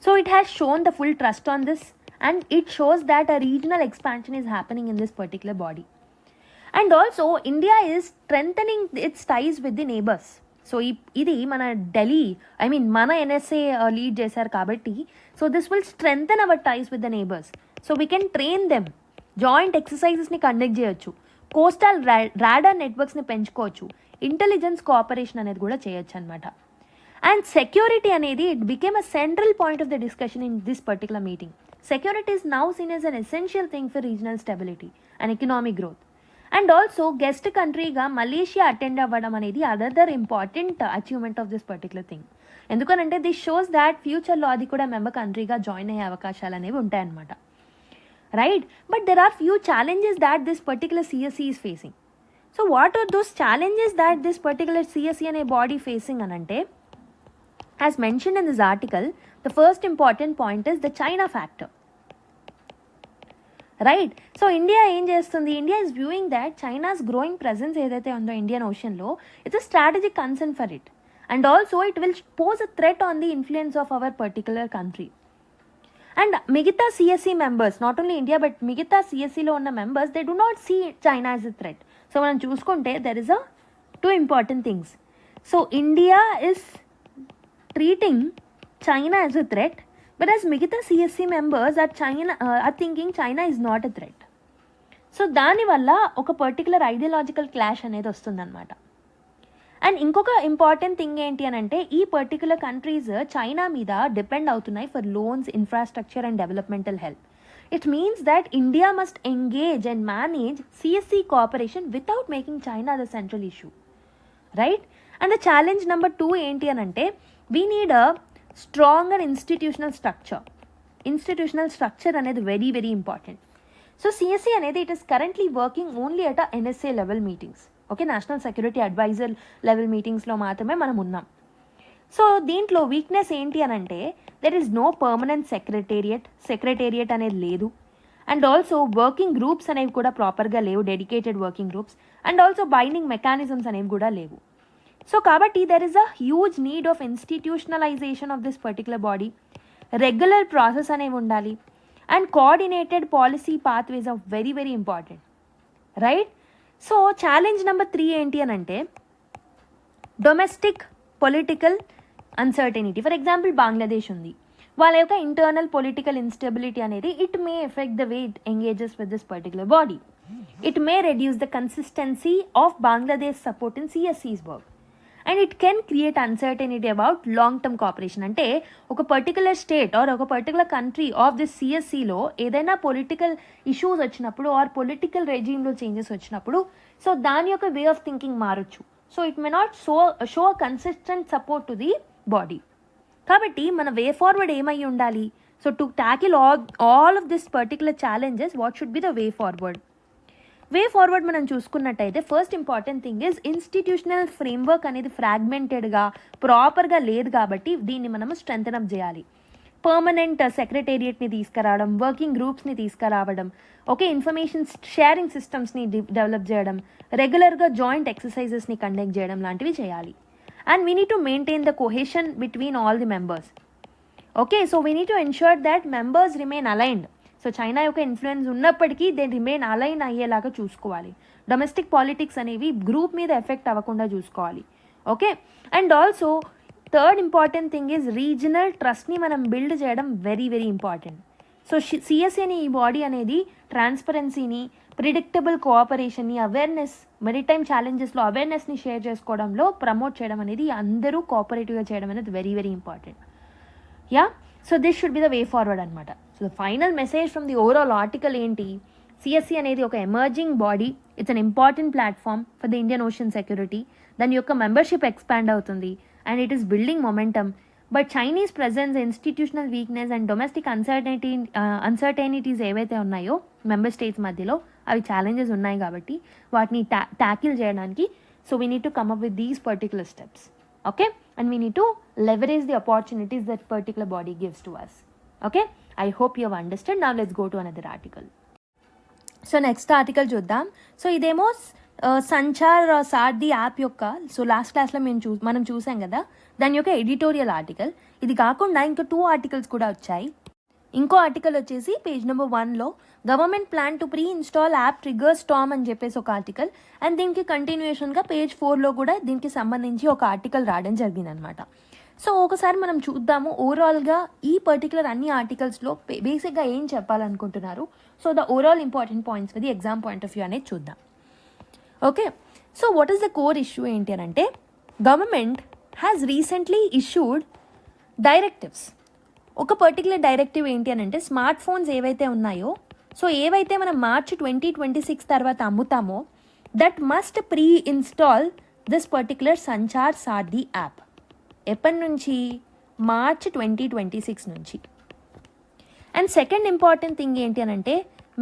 So it has shown the full trust on this and it shows that a regional expansion is happening in this particular body. And also India is strengthening its ties with the neighbors. So ఇది మన ఢిల్లీ మన NSA lead చేశారు కాబట్టి so this will strengthen our ties with the neighbours. So we can train them, joint ఎక్సర్సైజెస్ని conduct చేయొచ్చు, coastal radar నెట్వర్క్స్ని పెంచుకోవచ్చు, intelligence cooperation అనేది కూడా చేయొచ్చు అనమాట. అండ్ సెక్యూరిటీ అనేది it became a central point of the discussion in this particular meeting. Security is now seen as an essential thing for regional stability and economic growth. And also guest కంట్రీగా Malaysia attend అవ్వడం అనేది other important achievement of this particular thing. ఎందుకనంటే this shows that ఫ్యూచర్లో అది కూడా member కంట్రీగా join అయ్యే అవకాశాలు అనేవి ఉంటాయన్నమాట, right. But there are few challenges that this particular CSC is facing. So what are those challenges that this particular CSC అనే body facing అని అంటే as mentioned in this article the first important point is the China factor, right. So India ఏం చేస్తుంది, India is viewing that China's growing presence ఏదైతే ఉందో Indian ఓషన్లో it's a strategic concern for it and also it will pose a threat on the influence of our particular country. And మిగతా CSC members, not only India but మిగతా సిఎస్సిలో ఉన్న members they do not see China as a threat. So మనం చూసుకుంటే there is a two important things. So India is treating China as a threat, but as మిగతా CSC members are thinking China is not a threat. So దానివల్ల ఒక particular ideological clash అనేది వస్తుందన్నమాట. And ఇంకొక important thing ఏంటి అని అంటే ఈ పర్టికులర్ కంట్రీస్ చైనా మీద డిపెండ్ అవుతున్నాయి for loans, infrastructure and developmental help. It means that India must engage and manage CSC cooperation without making China the central issue, right. And the challenge number 2 ఏంటి అని అంటే we need a stronger institutional structure అనేది very very important. So CSC అనేది it is currently working only at NSA level meetings, okay, national security advisor level మీటింగ్స్లో మాత్రమే మనం ఉన్నాం. So దీంట్లో వీక్నెస్ ఏంటి అని అంటే there is no permanent secretariat అనేది లేదు. అండ్ ఆల్సో వర్కింగ్ గ్రూప్స్ అనేవి కూడా ప్రాపర్గా లేవు, dedicated working groups. And also binding mechanisms అనేవి కూడా లేవు. సో కాబట్టి there is a huge need of institutionalisation of this particular body. Regular process అనేవి ఉండాలి and coordinated policy pathways of very very important, right. So challenge number 3 ఏంటి అని అంటే domestic political uncertainty. For example Bangladesh ఉంది, వాళ్ళ యొక్క internal political instability అనేది it may affect the way it engages with this particular body. It may reduce the consistency of Bangladesh support in సిఎస్సిస్ work. And it can create uncertainty about long term cooperation. అంటే ఒక particular state or ఒక particular country of this సిఎస్సిలో ఏదైనా political issues వచ్చినప్పుడు or political రెజీమ్లో changes వచ్చినప్పుడు so దాని యొక్క వే ఆఫ్ థింకింగ్ మారచ్చు. So it may not show a consistent support to the body. కాబట్టి మన వే ఫార్వర్డ్ ఏమై ఉండాలి? So to tackle all of this particular challenges what should be the way forward? Way forward మనం చూసుకున్నట్టయితే first important thing is institutional framework అనేది ఫ్రాగ్మెంటెడ్గా ప్రాపర్గా లేదు కాబట్టి దీన్ని మనము స్ట్రెంథన్ అప్ చేయాలి. పర్మనెంట్ సెక్రటేరియట్ని తీసుకురావడం, వర్కింగ్ గ్రూప్స్ని తీసుకురావడం, ఓకే, ఇన్ఫర్మేషన్ షేరింగ్ సిస్టమ్స్ని డెవలప్ చేయడం, రెగ్యులర్గా జాయింట్ ఎక్సర్సైజెస్ని కండక్ట్ చేయడం లాంటివి చేయాలి. And we need to maintain the cohesion between all the members. Okay, so we need to ensure that members remain aligned. So China యొక్క influence ఉన్నప్పటికీ they remain align అయ్యేలాగా చూసుకోవాలి. డొమెస్టిక్ పాలిటిక్స్ అనేవి group మీద effect అవ్వకుండా చూసుకోవాలి. Okay, and also third important thing is regional ట్రస్ట్ని మనం బిల్డ్ చేయడం very very important. So CSC అనే ఈ బాడీ అనేది ట్రాన్స్పరెన్సీని, ప్రిడిక్టబుల్ కోఆపరేషన్ని, అవేర్నెస్, మెరిటైమ్ ఛాలెంజెస్లో అవేర్నెస్ని షేర్ చేసుకోవడంలో ప్రమోట్ చేయడం అనేది, అందరూ కోఆపరేటివ్గా చేయడం అనేది very very important. Yeah, so this should be the way forward అనమాట. So the final message from the overall article ఏంటి? సిఎస్సి అనేది ఒక emerging body, it's an important platform for the Indian Ocean security. దాని యొక్క membership expand అవుతుంది and it is building momentum. But Chinese presence, institutional weakness and domestic uncertainties ఏవైతే ఉన్నాయో member states మధ్యలో అవి ఛాలెంజెస్ ఉన్నాయి కాబట్టి వాటిని ట్యాకిల్ చేయడానికి so we need to come up with these particular steps. Okay, and we need to leverage the opportunities that particular body gives to us. Okay, I hope you have understood. Now let's go to another article. So next article చూద్దాం. So ఇదేమో Sanchar Saathi app యొక్క, so last క్లాస్లో మనం చూసాం కదా, దాని యొక్క editorial article. ఇది కాకుండా ఇంకా 2 ఆర్టికల్స్ కూడా వచ్చాయి. ఇంకో ఆర్టికల్ వచ్చేసి పేజ్ నెంబర్ 1లో government plan to pre install app trigger storm అని చెప్పేసి ఒక ఆర్టికల్. అండ్ దీనికి కంటిన్యూషన్గా పేజ్ 4లో కూడా దీనికి సంబంధించి ఒక ఆర్టికల్ రావడం జరిగింది అనమాట. సో ఒకసారి మనం చూద్దాము ఓవరాల్గా ఈ పర్టికులర్ అన్ని ఆర్టికల్స్లో బేసిక్గా ఏం చెప్పాలనుకుంటున్నారు. So the overall important points for the exam point of view అనేది చూద్దాం. Okay, so what is the core issue ఏంటి అని అంటే, government has recently issued directives. ఒక పర్టికులర్ డైరెక్టివ్ ఏంటి అని అంటే, స్మార్ట్ ఫోన్స్ ఏవైతే ఉన్నాయో, సో ఏవైతే మనం మార్చ్ 2026 తర్వాత అమ్ముతామో that must pre install this particular Sanchar Saathi app. ఎప్పటి నుంచి? మార్చ్ 2026 నుంచి. అండ్ సెకండ్ ఇంపార్టెంట్ థింగ్ ఏంటి అని అంటే,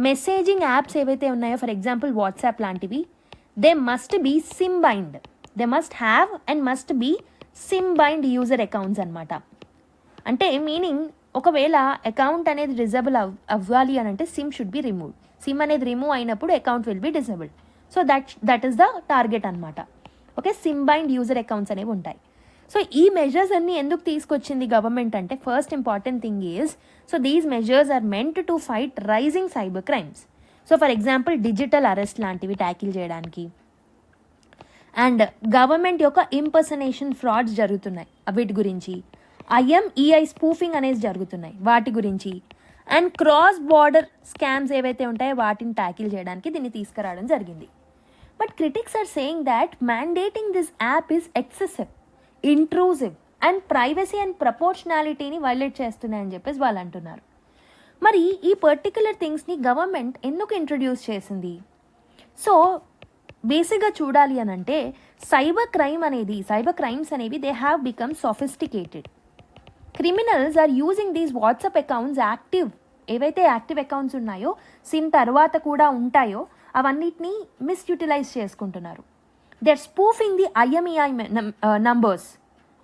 మెసేజింగ్ యాప్స్ ఏవైతే ఉన్నాయో, ఫర్ ఎగ్జాంపుల్ వాట్సాప్ లాంటివి, they must be SIM bind. They must have and must be SIM bind user accounts అనమాట. అంటే మీనింగ్, ఒకవేళ అకౌంట్ అనేది డిజేబుల్ అవ్వాలి అని అంటే SIM should be remove. SIM అనేది రిమూవ్ అయినప్పుడు account will be disabled. So that is the target అనమాట. Okay, SIM bind user accounts అనేవి ఉంటాయి. సో ఈ మెజర్స్ అన్ని ఎందుకు తీసుకొచ్చింది గవర్నమెంట్ అంటే, first important thing is, so these measures are meant to fight rising cyber crimes. So for example digital arrest లాంటివి tackle చేయడానికి, అండ్ గవర్నమెంట్ యొక్క ఇంపర్సనేషన్ ఫ్రాడ్స్ జరుగుతున్నాయి వీటి గురించి, IMEI స్పూఫింగ్ అనేది జరుగుతున్నాయి వాటి గురించి, అండ్ క్రాస్ బార్డర్ స్కామ్స్ ఏవైతే ఉంటాయో వాటిని ట్యాకిల్ చేయడానికి దీన్ని తీసుకురావడం జరిగింది. But critics are saying that mandating this app is excessive, intrusive and privacy and ప్రపోర్షనాలిటీని వైలేట్ చేస్తున్నాయని చెప్పేసి వాళ్ళు అంటున్నారు. మరి ఈ పర్టికులర్ థింగ్స్ని గవర్నమెంట్ ఎందుకు ఇంట్రడ్యూస్ చేసింది? సో బేసిక్గా చూడాలి అని అంటే, సైబర్ క్రైమ్స్ అనేవి they have become sophisticated. Criminals are using these WhatsApp accounts ఏవైతే యాక్టివ్ అకౌంట్స్ ఉన్నాయో, సిమ్ తర్వాత కూడా ఉంటాయో అవన్నిటినీ మిస్యూటిలైజ్ చేసుకుంటున్నారు. They are spoofing the IMEI numbers.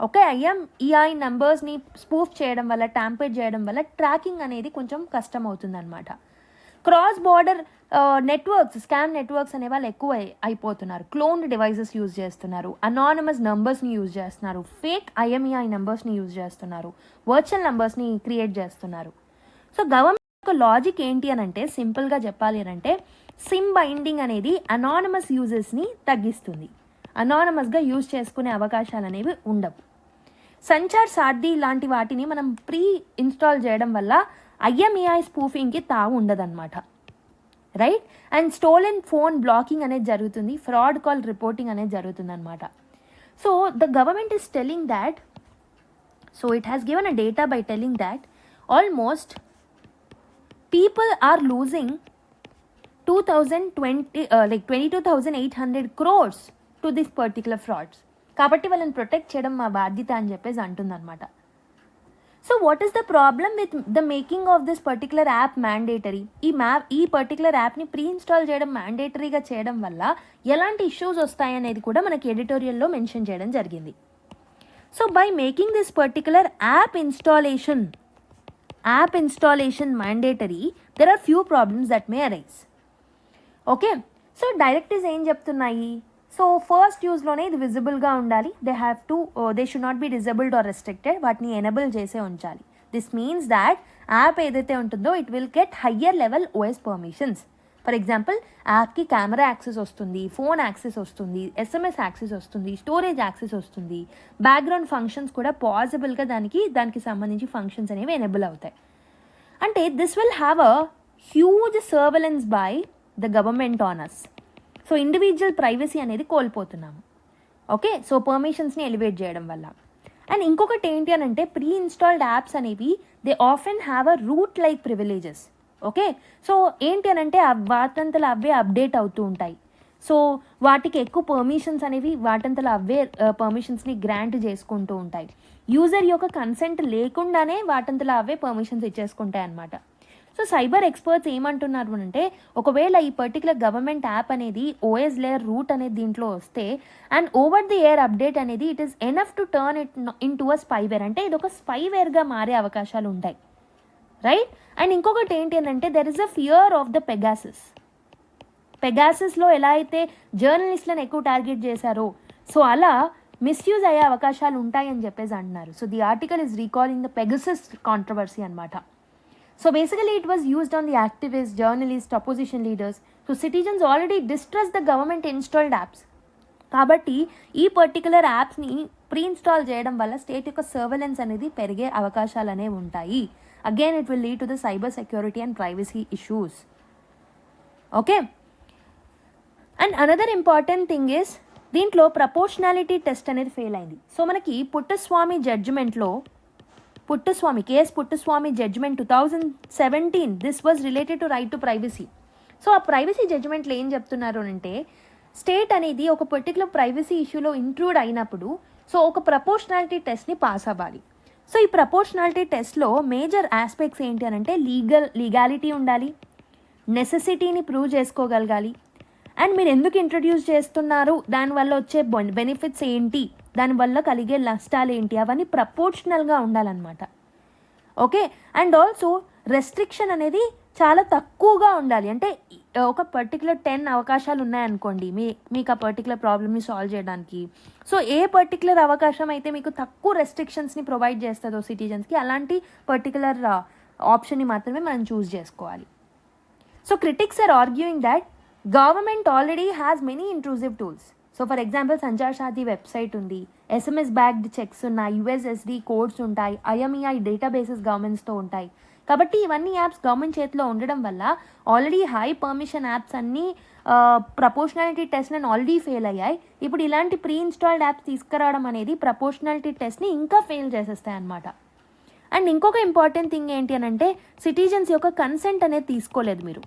Okay, IMEI నంబర్స్ని spoof చేయడం వల్ల, ట్యాంపర్ చేయడం వల్ల ట్రాకింగ్ అనేది కొంచెం కష్టం అవుతుంది అనమాట. Cross border networks, scam networks అనే వాళ్ళు ఎక్కువ అయిపోతున్నారు. క్లోన్డ్ డివైజెస్ యూజ్ చేస్తున్నారు, అనానమస్ నంబర్స్ని యూజ్ చేస్తున్నారు, ఫేక్ IMEI నంబర్స్ని యూజ్ చేస్తున్నారు, వర్చువల్ నంబర్స్ని క్రియేట్ చేస్తున్నారు. సో గవర్నమెంట్ యొక్క లాజిక్ ఏంటి అని అంటే, సింపుల్గా చెప్పాలి అని అంటే, సిమ్ బైండింగ్ అనేది అనానమస్ యూజెస్ని తగ్గిస్తుంది. అనానమస్గా యూజ్ చేసుకునే అవకాశాలు అనేవి ఉండవు. సంచార్ సారథి లాంటి వాటిని మనం ప్రీ ఇన్స్టాల్ చేయడం వల్ల IMEI స్పూఫింగ్కి తావు ఉండదన్నమాట, right? And stolen phone blocking అనేది జరుగుతుంది, ఫ్రాడ్ కాల్ రిపోర్టింగ్ అనేది జరుగుతుంది అనమాట. So the government is telling that, so it has given a data by telling that almost people are losing 22,800 crores to this particular frauds. కాబట్టి వాళ్ళని protect చేయడం మా బాధ్యత అని చెప్పేసి అంటుందన్నమాట. So what is the problem with the making of this particular app mandatory? ఈ particular యాప్ని ప్రీ ఇన్స్టాల్ చేయడం మ్యాండేటరీగా చేయడం వల్ల ఎలాంటి ఇష్యూస్ వస్తాయనేది కూడా మనకి ఎడిటోరియల్లో మెన్షన్ చేయడం జరిగింది. So by making this particular app installation mandatory, there are few problems that may arise. Okay, so directives ఏం చెప్తున్నాయి? సో ఫస్ట్ యూజ్లోనే ఇది విజిబుల్గా ఉండాలి. They should not be disabled or restricted. వాటిని ఎనేబుల్ చేసే ఉంచాలి. దిస్ మీన్స్ దాట్ యాప్ ఏదైతే ఉంటుందో it will get higher level OS permissions. For example, యాప్కి కెమెరా యాక్సెస్ వస్తుంది, ఫోన్ యాక్సెస్ వస్తుంది, ఎస్ఎంఎస్ యాక్సెస్ వస్తుంది, స్టోరేజ్ యాక్సెస్ వస్తుంది, బ్యాక్గ్రౌండ్ ఫంక్షన్స్ కూడా పాసిబుల్గా దానికి సంబంధించి ఫంక్షన్స్ అనేవి ఎనేబుల్ అవుతాయి. అంటే this will have a huge surveillance by the government on us. So individual privacy అనేది కోల్పోతున్నాము. ఓకే, సో పర్మిషన్స్ని ఎలివేట్ చేయడం వల్ల. అండ్ ఇంకొకటి ఏంటి అని అంటే, ప్రీ ఇన్స్టాల్డ్ యాప్స్ అనేవి they often have a root like privileges. Okay, so ఏంటి అని అంటే వాటంతలో అవే అప్డేట్ అవుతూ ఉంటాయి. సో వాటికి ఎక్కువ పర్మిషన్స్ అనేవి వాటంతలో అవే పర్మిషన్స్ని గ్రాంట్ చేసుకుంటూ ఉంటాయి. యూజర్ యొక్క కన్సెంట్ లేకుండానే వాటంతలో అవే పర్మిషన్స్ ఇచ్చేసుకుంటాయి అన్నమాట. సో సైబర్ ఎక్స్పర్ట్స్ ఏమంటున్నారు అంటే, ఒకవేళ ఈ పర్టికులర్ గవర్నమెంట్ యాప్ అనేది ఓఎస్ లేయర్ రూట్ అనేది దీంట్లో వస్తే and over the air update అనేది it is enough to turn it into a spyware. అంటే ఇది ఒక స్పైవేర్గా మారే అవకాశాలు ఉంటాయి, రైట్? అండ్ ఇంకొకటి ఏంటి అని అంటే, there is a fear of the పెగాసస్లో ఎలా అయితే జర్నలిస్ట్లను ఎక్కువ టార్గెట్ చేశారో, సో అలా మిస్యూజ్ అయ్యే అవకాశాలు ఉంటాయని చెప్పేసి అంటున్నారు. So the article is recalling the Pegasus controversy అనమాట. So basically it was used on the activists, journalists, opposition leaders. So citizens already distrust the government installed apps. కాబట్టి ఈ పర్టికులర్ యాప్స్ని ప్రీ ఇన్స్టాల్ చేయడం వల్ల స్టేట్ యొక్క surveillance అనేది పెరిగే అవకాశాలు అనేవి ఉంటాయి. Again it will lead to the cyber security and privacy issues. Okay, and another important thing is, దీంట్లో ప్రపోర్షనాలిటీ టెస్ట్ అనేది ఫెయిల్ అయింది. సో మనకి KS Puttaswamy judgment 2017, this was related to right to privacy. So ఆ privacy జడ్జ్మెంట్లో ఏం చెప్తున్నారు అంటే, state అనేది ఒక పర్టికులర్ ప్రైవసీ ఇష్యూలో ఇంక్లూడ్ అయినప్పుడు సో ఒక ప్రపోర్షనాలిటీ టెస్ట్ని పాస్ అవ్వాలి. సో ఈ ప్రపోర్షనాలిటీ టెస్ట్లో మేజర్ ఆస్పెక్ట్స్ ఏంటి అని అంటే, లీగాలిటీ ఉండాలి, నెసెసిటీని ప్రూవ్ చేసుకోగలగాలి, అండ్ మీరు ఎందుకు ఇంట్రడ్యూస్ చేస్తున్నారు, దానివల్ల వచ్చే బెనిఫిట్స్ ఏంటి, దానివల్ల కలిగే నష్టాలు ఏంటి, అవన్నీ ప్రపోర్షనల్గా ఉండాలన్నమాట. ఓకే, అండ్ ఆల్సో రెస్ట్రిక్షన్ అనేది చాలా తక్కువగా ఉండాలి. అంటే ఒక పర్టికులర్ 10 అవకాశాలు ఉన్నాయనుకోండి మీకు ఆ పర్టికులర్ ప్రాబ్లమ్ని సాల్వ్ చేయడానికి. సో ఏ పర్టికులర్ అవకాశం అయితే మీకు తక్కువ రెస్ట్రిక్షన్స్ని ప్రొవైడ్ చేస్తుందో సిటిజన్స్కి, అలాంటి పర్టికులర్ ఆప్షన్ని మాత్రమే మనం చూస్ చేసుకోవాలి. So critics are arguing that government already has many intrusive tools. So for example, Sanchar Saathi website ఉంది, ఎస్ఎంఎస్ బ్యాక్డ్ చెక్స్ ఉన్నాయి, యుఎస్ఎస్డి కోడ్స్ ఉంటాయి, ఐఎంఈఐ డేటాబేసెస్ గవర్నమెంట్స్తో ఉంటాయి. కాబట్టి ఇవన్నీ యాప్స్ గవర్నమెంట్ చేతిలో ఉండడం వల్ల ఆల్రెడీ హై పర్మిషన్ యాప్స్ అన్నీ ప్రపోర్షనాలిటీ టెస్ట్ని ఆల్రెడీ ఫెయిల్ అయ్యాయి. ఇప్పుడు ఇలాంటి ప్రీ ఇన్స్టాల్డ్ యాప్స్ తీసుకురావడం అనేది ప్రపోర్షనాలిటీ టెస్ట్ని ఇంకా ఫెయిల్ చేసేస్తాయి అన్నమాట. అండ్ ఇంకొక ఇంపార్టెంట్ థింగ్ ఏంటి అని అంటే, సిటిజన్స్ యొక్క కన్సెంట్ అనేది తీసుకోలేదు మీరు.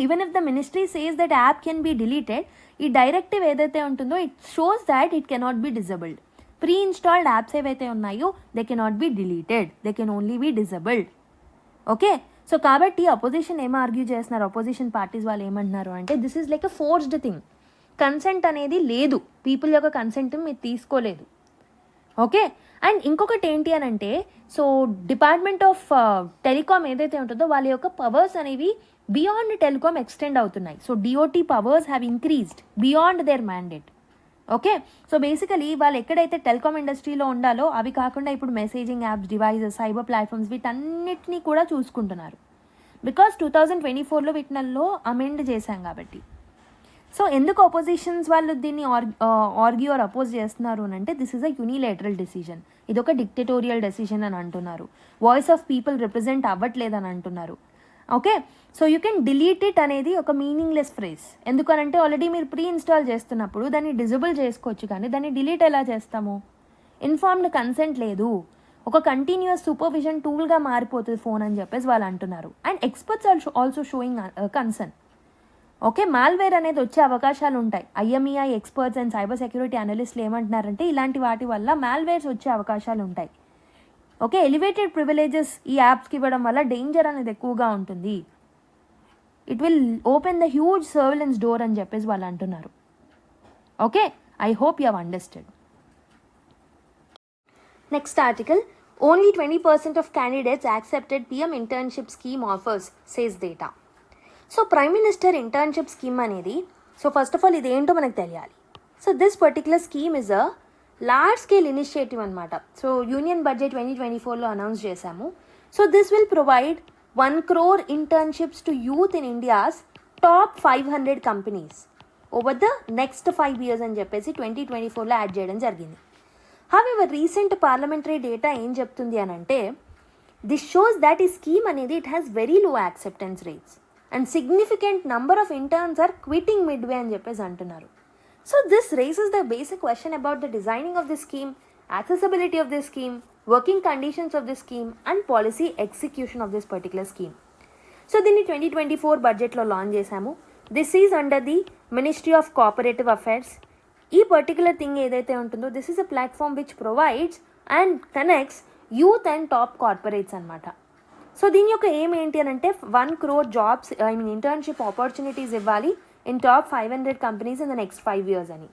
Even if the ministry says that app can be deleted, ఈ డైరెక్టివ్ ఏదైతే ఉంటుందో it shows that it cannot be disabled. Pre installed apps ఏవైతే ఉన్నాయో they cannot be deleted, they can only be disabled. Okay, so కాబట్టి opposition ఏం argue చేస్తున్నారు, opposition parties వాళ్ళు ఏమంటున్నారు అంటే, this is like a forced thing. Consent అనేది లేదు, పీపుల్ యొక్క కన్సెంట్ మీరు తీసుకోలేదు. ఓకే, అండ్ ఇంకొకటి ఏంటి అని అంటే, సో డిపార్ట్మెంట్ ఆఫ్ టెలికామ్ ఏదైతే ఉంటుందో వాళ్ళ యొక్క పవర్స్ అనేవి బియాండ్ టెలికామ్ ఎక్స్టెండ్ అవుతున్నాయి. So DOT powers have increased beyond their mandate. Okay, so basically వాళ్ళు ఎక్కడైతే టెలికామ్ ఇండస్ట్రీలో ఉండాలో అవి కాకుండా ఇప్పుడు messaging apps, devices, cyber platforms వీటన్నిటినీ కూడా చూసుకుంటున్నారు. బికాస్ 2024లో వీటినల్లో అమెండ్ చేశాం కాబట్టి. సో ఎందుకు అపోజిషన్స్ వాళ్ళు దీన్ని ఆర్గ్యూ ఆర్ అపోజ్ చేస్తున్నారు అని అంటే, this is a unilateral decision, ఇదొక డిక్టేటోరియల్ డెసిజన్ అని అంటున్నారు. వాయిస్ ఆఫ్ పీపుల్ రిప్రజెంట్ అవ్వట్లేదని అంటున్నారు. Okay, so you can delete it అనేది ఒక మీనింగ్లెస్ ఫ్రేజ్. ఎందుకనంటే ఆల్రెడీ మీరు ప్రీ ఇన్స్టాల్ చేస్తున్నప్పుడు దాన్ని డిజబుల్ చేసుకోవచ్చు, కానీ దాన్ని డిలీట్ ఎలా చేస్తాము? ఇన్ఫార్మ్డ్ కన్సెంట్ లేదు, ఒక కంటిన్యూస్ సూపర్విజన్ టూల్గా మారిపోతుంది ఫోన్ అని చెప్పేసి వాళ్ళు అంటున్నారు. And experts also showing concern. Okay, malware అనేది వచ్చే అవకాశాలు ఉంటాయి. IMEI experts and cyber security అనలిస్టులు ఏమంటున్నారంటే ఇలాంటి వాటి వల్ల మాల్వేర్స్ వచ్చే అవకాశాలు ఉంటాయి. ఓకే, ఎలివేటెడ్ ప్రివిలేజెస్ ఈ యాప్స్కి ఇవ్వడం వల్ల డేంజర్ అనేది ఎక్కువగా ఉంటుంది. It will open the huge surveillance door అని చెప్పేసి వాళ్ళు అంటున్నారు. Okay, I hope you have understood. Next article, only 20% of candidates accepted PM internship scheme offers, says data. So prime minister internship scheme అనేది, so first of all ఇది ఏంటో మనకు తెలియాలి. So this particular scheme is a large scale initiative అనమాట. So union budget 2024లో announce చేశాము. So this will provide 1 crore internships to youth in India's top 500 companies over the next 5 years అని చెప్పేసి 2024లో add చేయడం జరిగింది. హౌవెవర్ రీసెంట్ పార్లమెంటరీ డేటా ఏం చెప్తుంది అని అంటే, దిస్ షోస్ దాట్ ఈ స్కీమ్ అనేది it has very low acceptance rates and significant number of interns are quitting midway అని చెప్పేసి అంటున్నారు. So this raises the basic question about the designing of the scheme, accessibility of the scheme, working conditions of the scheme and policy execution of this particular scheme. So దీన్ని 2024 బడ్జెట్లో launch చేశాము. This is under the ministry of cooperative affairs. ఈ particular thing ఏదైతే ఉంటుందో this is a platform which provides and connects youth and top corporates అనమాట. So దీని యొక్క ఏం ఏంటి అని అంటే 1 crore జాబ్స్ ఇంటర్న్షిప్ ఆపర్చునిటీస్ ఇవ్వాలి in top 500 companies in the next 5 years అని.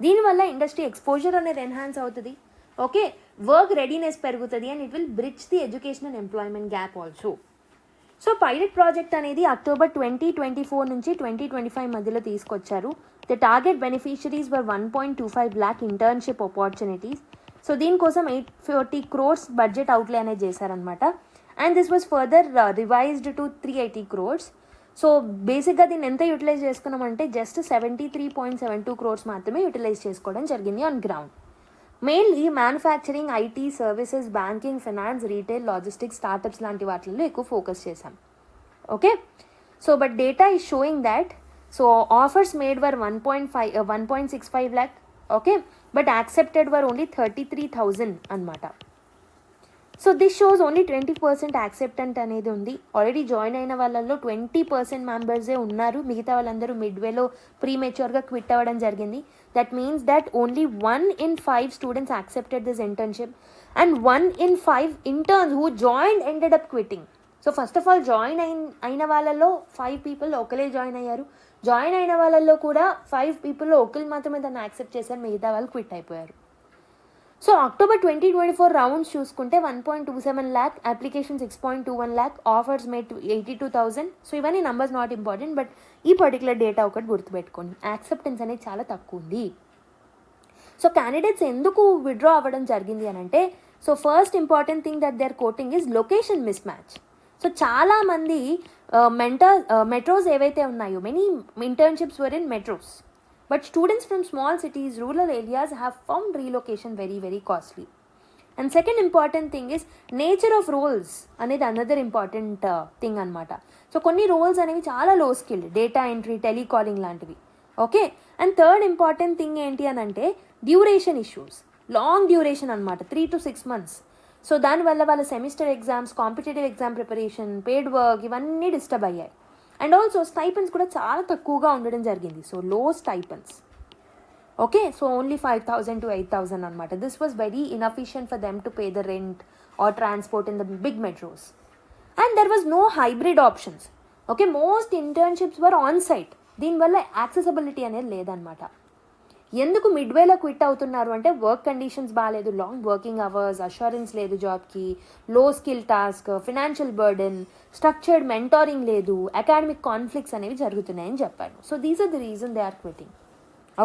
దీనివల్ల ఇండస్ట్రీ ఎక్స్పోజర్ అనేది ఎన్హాన్స్ అవుతుంది. ఓకే, వర్క్ రెడీనెస్ పెరుగుతుంది and it will bridge the education and employment gap also. So pilot project అనేది అక్టోబర్ 2024 నుంచి 2025 మధ్యలో తీసుకొచ్చారు. The target beneficiaries were 1.25 lakh internship opportunities. So దీనికోసం 840 crores బడ్జెట్ అవుట్లే అనేది చేశారనమాట. And this was further revised to 380 crores. So బేసిక్గా దీన్ని ఎంత యూటిలైజ్ చేసుకున్నామంటే జస్ట్ 73.72 crores మాత్రమే యూటిలైజ్ చేసుకోవడం జరిగింది on ground. Mainly manufacturing, IT services, banking, finance, retail, logistics, startups లాంటి వాటిల్లో ఎక్కువ ఫోకస్ చేశాం. Okay, so but data is sowing that so offers made were 1.65 lakh. Okay, but accepted were only 33,000 అనమాట. So this shows only 20% యాక్సెప్టెంట్ అనేది ఉంది. Already join అయిన వాళ్ళల్లో 20% మెంబర్సే ఉన్నారు, మిగతా వాళ్ళందరూ మిడ్వేలో ప్రీమెచ్యూర్గా క్విట్ అవ్వడం జరిగింది. That means that only 1 in 5 students accepted this internship and 1 in 5 interns who join ended up quitting. So first of all join అయిన వాళ్ళలో 5 people ఒకరే జాయిన్ అయ్యారు. జాయిన్ అయిన వాళ్ళల్లో కూడా 5 people ఒకరు మాత్రమే దాన్ని యాక్సెప్ట్ చేశారు, మిగతా వాళ్ళు క్విట్ అయిపోయారు. సో అక్టోబర్ 2024 రౌండ్స్ చూసుకుంటే 1.27 lakh, application 6.21 lakh, offers made 82,000. So ఇవన్నీ నంబర్స్ నాట్ ఇంపార్టెంట్, బట్ ఈ పర్టికులర్ డేటా ఒకటి గుర్తుపెట్టుకోండి, యాక్సెప్టెన్స్ అనేది చాలా తక్కువ ఉంది. సో క్యాండిడేట్స్ ఎందుకు విత్డ్రా అవ్వడం జరిగింది అని అంటే, so first important thing that they are quoting is location mismatch. So చాలామంది మెట్రోస్ ఏవైతే ఉన్నాయో, many internships were in metros. But students from small cities, rural areas have found relocation very, very costly. And second important thing is nature of roles అనేది another important thing అనమాట. So కొన్ని roles అనేవి చాలా లో skilled, data entry, telecalling లాంటివి. Okay, and third important thing ఏంటి అని అంటే డ్యూరేషన్ ఇష్యూస్, లాంగ్ డ్యూరేషన్ అనమాట, 3 to 6 months. సో దానివల్ల వాళ్ళ semester exams, competitive exam preparation, paid work ఇవన్నీ డిస్టర్బ్ అయ్యాయి. అండ్ ఆల్సో స్టైపెండ్స్ కూడా చాలా తక్కువగా ఉండడం జరిగింది. So low stipends. Okay, so only 5,000 to 8,000 అనమాట. This was very inefficient for them to pay the rent or transport in the big metros. And there was no hybrid options. Okay, most internships were on site. దీనివల్ల accessibility అనేది లేదనమాట. ఎందుకు మిడ్వేలో quit అవుతున్నారు అంటే work conditions బాగాలేదు, long working hours, assurance లేదు జాబ్కి, low skill task, financial burden, structured mentoring లేదు, అకాడమిక్ కాన్ఫ్లిక్ట్స్ అనేవి జరుగుతున్నాయని చెప్పాను. So these are the reason they are quitting.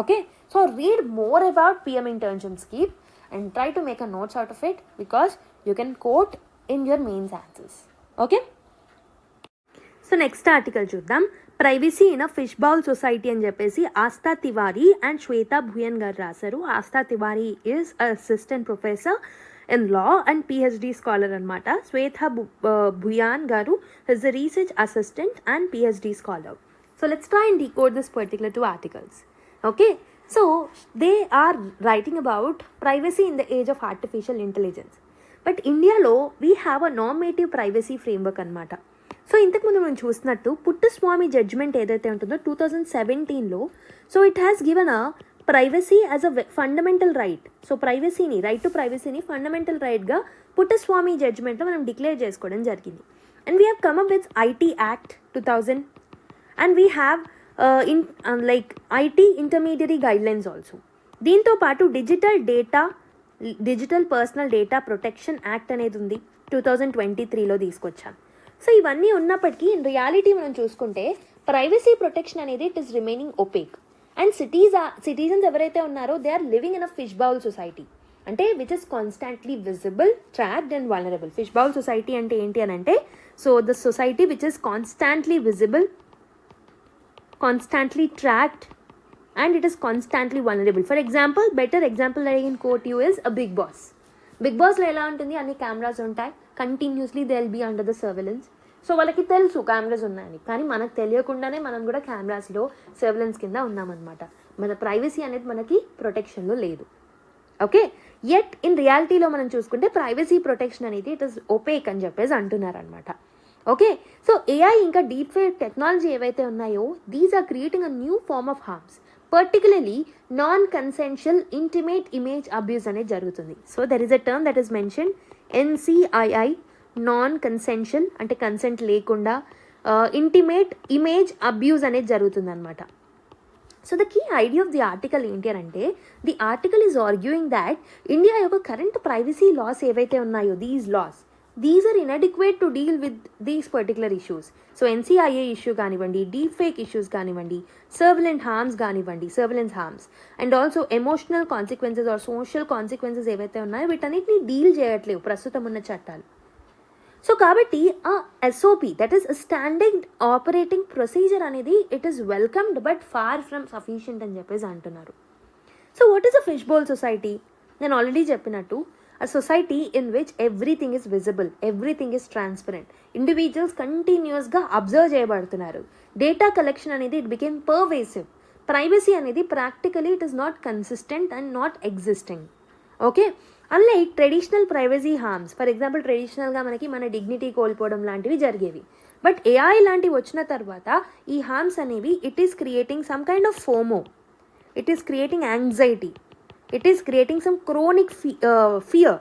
Okay, so read more about PM internship scheme and try to make a notes out of it because you can quote in your mains answers. Okay, so next article చూద్దాం. Privacy in a fish bowl society అని చెప్పేసి Aastha Tiwari and Shweta Bhuyan గారు రాశారు. Aastha Tiwari is assistant professor in law and PhD scholar anamata. Swetha Bhuyan garu is a research assistant and PhD scholar. So let's try and decode this particular two articles. Okay, so they are writing about privacy in the age of artificial intelligence. But ఇండియాలో we have a normative privacy framework అనమాట. సో ఇంతకుముందు మనం చూసినట్టు Puttaswamy judgment ఏదైతే ఉంటుందో 2017లో, so it has given a privacy as a fundamental right. So ప్రైవసీని, రైట్ టు ప్రైవసీని ఫండమెంటల్ రైట్గా పుట్టస్వామి జడ్జ్మెంట్లో మనం డిక్లేర్ చేసుకోవడం జరిగింది. And we have come up with IT act 2000 and we have IT intermediary guidelines also. దీంతో పాటు digital personal data protection act అనేది ఉంది, 2023లో తీసుకొచ్చాం. సో ఇవన్నీ ఉన్నప్పటికీ ఇన్ రియాలిటీ మనం చూసుకుంటే ప్రైవసీ ప్రొటెక్షన్ అనేది it is remaining opaque. And citizens ఎవరైతే ఉన్నారో they are living in a fish bowl society, అంటే which is constantly visible, tracked and vulnerable. Fish bowl society అంటే ఏంటి అని అంటే, so the society which is constantly visible, constantly tracked and it is constantly vulnerable. For example, better example that I can quote you is a Big Boss. Big Boss లో ఎలా ఉంటుంది, అన్ని cameras ఉంటాయి, continuously they will be under the surveillance. So వాళ్ళకి తెలుసు cameras ఉన్నాయని, కానీ మనకు తెలియకుండానే మనం కూడా కెమెరాస్లో సర్వేలెన్స్ కింద ఉన్నామన్నమాట. మన ప్రైవసీ అనేది మనకి ప్రొటెక్షన్లో లేదు. ఓకే, యట్ ఇన్ రియాలిటీలో మనం చూసుకుంటే ప్రైవసీ ప్రొటెక్షన్ అనేది ఇట్ ఇస్ ఒపేక్ అని చెప్పేసి అంటున్నారు అనమాట. ఓకే, సో ఏఐ ఇంకా డీప్ ఫేక్ టెక్నాలజీ ఏవైతే ఉన్నాయో these are creating a new form of harms, particularly non consensual intimate image abuse అనేది జరుగుతుంది. So there is a term that is mention NCII, non consensual అంటే consent లేకుండా intimate image abuse అనేది జరుగుతుంది అనమాట. So the key idea of the article ఏంటి అని అంటే, the article is arguing that India యొక్క కరెంట్ ప్రైవసీ లాస్ ఏవైతే ఉన్నాయో these are inadequate to deal with these particular issues. So NCIA issue కానివ్వండి, డీప్ ఫేక్ ఇష్యూస్ కానివ్వండి, surveillant harms కానివ్వండి, surveillance harms, and also emotional consequences or social consequences ఏవైతే ఉన్నాయో వీటన్నిటిని deal చేయట్లేవు ప్రస్తుతం ఉన్న చట్టాలు. సో కాబట్టి ఆ SOP, that is standard operating procedure అనేది it is welcomed but far from sufficient అని చెప్పేసి అంటున్నారు. So what is a fish bowl society? నేను ఆల్రెడీ చెప్పినట్టు, a society in which everything is visible, everything is transparent, individuals కంటిన్యూస్గా observe చేయబడుతున్నారు, data collection అనేది it became pervasive, privacy అనేది practically it is not consistent and not existing. Okay, unlike traditional privacy harms, for example ట్రెడిషనల్గా మనకి మన dignity కోల్పోవడం లాంటివి జరిగేవి. But AI లాంటివి వచ్చిన తర్వాత ఈ హార్మ్స్ అనేవి it is creating some kind of FOMO, it is creating anxiety, it is creating some chronic fear,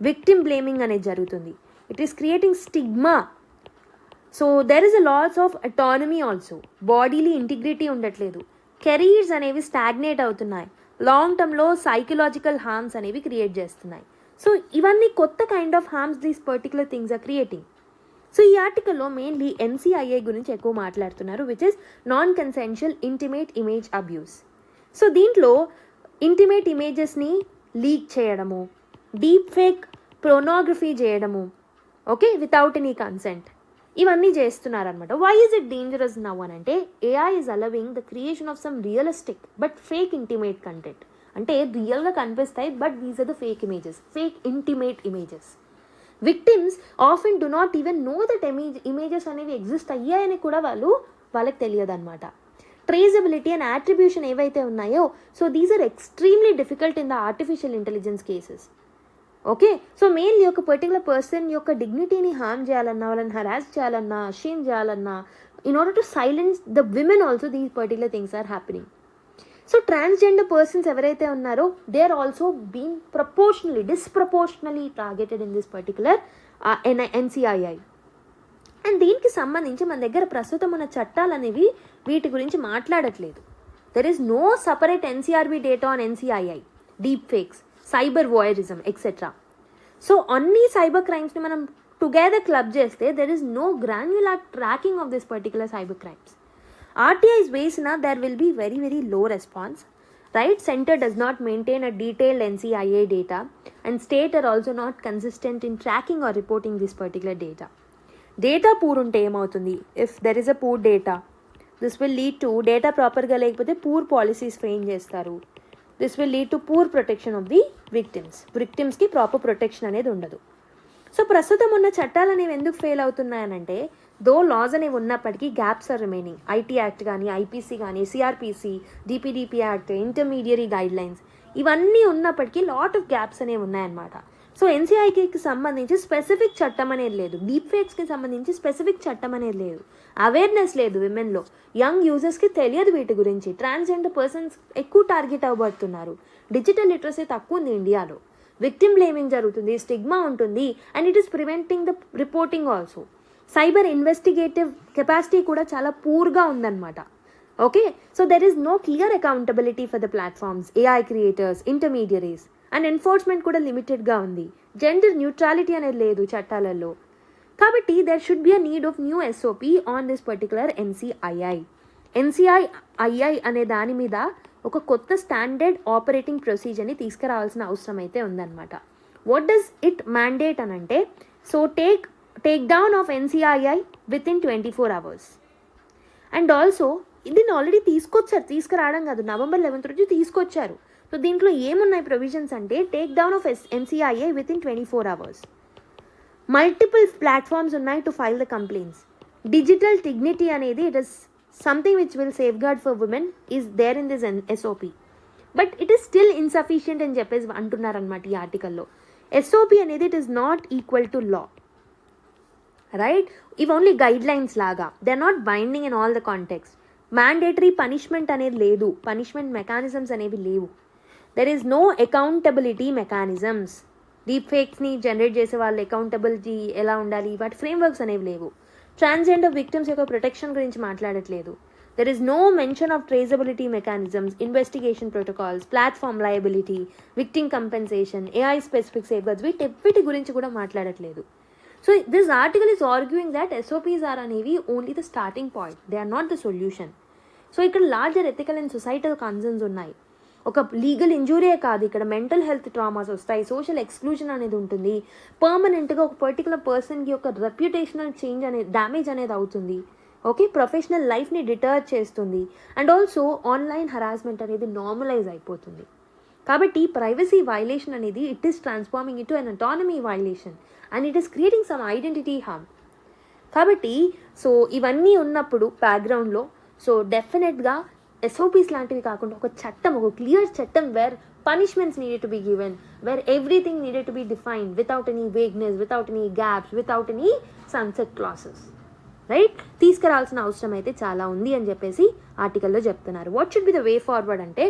victim blaming అనేది జరుగుతుంది, it is creating stigma. So there is a loss of autonomy also, bodily integrity ఉండట్లేదు, careers అనేవి stagnate అవుతున్నాయి, long టర్మ్లో psychological harms అనేవి create చేస్తున్నాయి. సో ఇవన్నీ కొత్త kind of harms these particular things are creating. So ఈ ఆర్టికల్లో మెయిన్లీ NCIA గురించి ఎక్కువ మాట్లాడుతున్నారు, which is non consensual intimate image abuse. So దీంట్లో ఇంటిమేట్ ఇమేజెస్ని లీక్ చేయడము, డీప్ ఫేక్ ప్రోనోగ్రఫీ చేయడము, ఓకే, వితౌట్ ఎనీ కన్సెంట్, ఇవన్నీ చేస్తున్నారనమాట. Why is it dangerous now అని అంటే, AI is allowing the creation of some realistic but fake intimate content. అంటే రియల్గా కనిపిస్తాయి but these are the fake images, fake intimate images. Victims often do not even know that images అనేవి exist అయ్యాయని కూడా వాళ్ళకి తెలియదు అనమాట. ట్రేజబిలిటీ అండ్ అట్రిబ్యూషన్ ఏవైతే ఉన్నాయో, so these are extremely difficult in the artificial intelligence cases. Okay, so mainly ఒక particular person యొక్క డిగ్నిటీని హార్మ్ చేయాలన్నా, వాళ్ళని హరాస్ చేయాలన్నా, షేమ్ చేయాలన్నా, in order to silence the women also these particular things are happening. So transgender persons ఎవరైతే ఉన్నారో they are also been disproportionately targeted in this particular NCII. And దీనికి సంబంధించి మన దగ్గర ప్రస్తుతం ఉన్న చట్టాలు అనేవి వీటి గురించి మాట్లాడట్లేదు. There is no separate NCRB data on NCII, deep fakes, cyber voyeurism etcetera. So అన్ని సైబర్ క్రైమ్స్ని మనం టుగెదర్ క్లబ్ చేస్తే there is no granular tracking of this particular cyber crimes. RTIs వేసిన there will be very, very low response, right? Center does not maintain a detailed NCIA data and state are also not consistent in tracking or reporting this particular data. Data poor unte emautundi, if there is a poor data, this will lead to data proper ga lekapothe poor policies frame chestaru, this will lead to poor protection of the విక్టిమ్స్కి proper protection అనేది ఉండదు. So ప్రస్తుతం ఉన్న చట్టాలు అనేవి ఎందుకు fail అవుతున్నాయనంటే, దో laws అనేవి ఉన్నప్పటికీ gaps are remaining. IT act కానీ, ఐపీసీ కానీ, CrPC, DPDP act, intermediary guidelines, ఇవన్నీ ఉన్నప్పటికీ లాట్ ఆఫ్ గ్యాప్స్ అనేవి ఉన్నాయన్నమాట. సో ఎన్సీఐకి సంబంధించి స్పెసిఫిక్ చట్టం అనేది లేదు, డీప్ ఫేక్స్కి సంబంధించి స్పెసిఫిక్ చట్టం అనేది లేదు, అవేర్నెస్ లేదు విమెన్లో, యంగ్ యూజర్స్కి తెలియదు వీటి గురించి, ట్రాన్స్జెండర్ పర్సన్స్ ఎక్కువ టార్గెట్ అవ్వబడుతున్నారు, డిజిటల్ లిటరసీ తక్కువ ఉంది ఇండియాలో, విక్టిమ్ బ్లేమింగ్ జరుగుతుంది, స్టిగ్మా ఉంటుంది, and it is preventing the reporting also. Cyber investigative capacity కూడా చాలా పూర్గా ఉందన్నమాట. Okay, so there is no clear accountability for the platforms, AI creators, intermediaries, and enforcement కూడా లిమిటెడ్గా ఉంది. జెండర్ న్యూట్రాలిటీ అనేది లేదు చట్టాలలో. కాబట్టి there should be a need of new SOP on this particular NCII అనే దాని మీద ఒక కొత్త స్టాండర్డ్ ఆపరేటింగ్ ప్రొసీజర్ని తీసుకురావాల్సిన అవసరం అయితే ఉందన్నమాట. వాట్ డస్ ఇట్ మ్యాండేట్ అని అంటే, so take down of NCII within 24 hours. And also దీన్ని ఆల్రెడీ తీసుకురావడం కాదు, November 11th రోజు తీసుకొచ్చారు. సో దీంట్లో ఏమున్నాయి ప్రొవిజన్స్ అంటే, take down of NCII within 24 hours. Multiple platforms ఉన్నాయి to file the complaints. Digital dignity అనేది it is something which will safeguard for women is there in this SOP. But it is still insufficient అని చెప్పేసి అంటున్నారనమాట ఈ ఆర్టికల్లో. SOP అనేది it is not equal to law, right? ఇవి only guidelines లాగా, they are not binding in all the context. Mandatory punishment అనేది లేదు, పనిష్మెంట్ మెకానిజమ్స్ అనేవి లేవు. There is no accountability mechanisms. Deep ఫేక్స్ని జనరేట్ చేసే వాళ్ళు అకౌంటబిలిటీ ఎలా ఉండాలి, వాటి ఫ్రేమ్వర్క్స్ అనేవి లేవు. ట్రాన్స్జెండర్ విక్టిమ్స్ యొక్క ప్రొటెక్షన్ గురించి మాట్లాడట్లేదు. There is no mention of traceability mechanisms, investigation protocols, platform liability, victim compensation, AI specific safeguards, వీటి గురించి కూడా మాట్లాడట్లేదు. So this article is arguing that SOPs are అనేవి only the starting point, they are not the solution. So ఇక్కడ larger ethical and societal concerns ఉన్నాయి. ఒక legal ఇంజూరీయే కాదు, ఇక్కడ మెంటల్ హెల్త్ ట్రామాస్ వస్తాయి, సోషల్ ఎక్స్క్లూజన్ అనేది ఉంటుంది, పర్మనెంట్గా ఒక పర్టికులర్ పర్సన్కి ఒక రెప్యుటేషనల్ డ్యామేజ్ అనేది అవుతుంది. ఓకే, ప్రొఫెషనల్ లైఫ్ని డిటర్ చేస్తుంది, అండ్ ఆల్సో ఆన్లైన్ హరాస్మెంట్ అనేది నార్మలైజ్ అయిపోతుంది. కాబట్టి ప్రైవసీ వైలేషన్ అనేది it is transforming in to an autonomy violation and it is creating some identity harm. కాబట్టి సో ఇవన్నీ ఉన్నప్పుడు బ్యాక్గ్రౌండ్లో సో డెఫినెట్గా ఎస్ఓపీస్ లాంటివి కాకుండా ఒక చట్టం, ఒక క్లియర్ చట్టం where punishments needed to be given, where everything needed to be defined without any vagueness, without any gaps, without any sunset clauses, right? తీసుకురావాల్సిన అవసరం అయితే చాలా ఉంది అని చెప్పేసి ఆర్టికల్లో చెప్తున్నారు. What should be the way forward అంటే,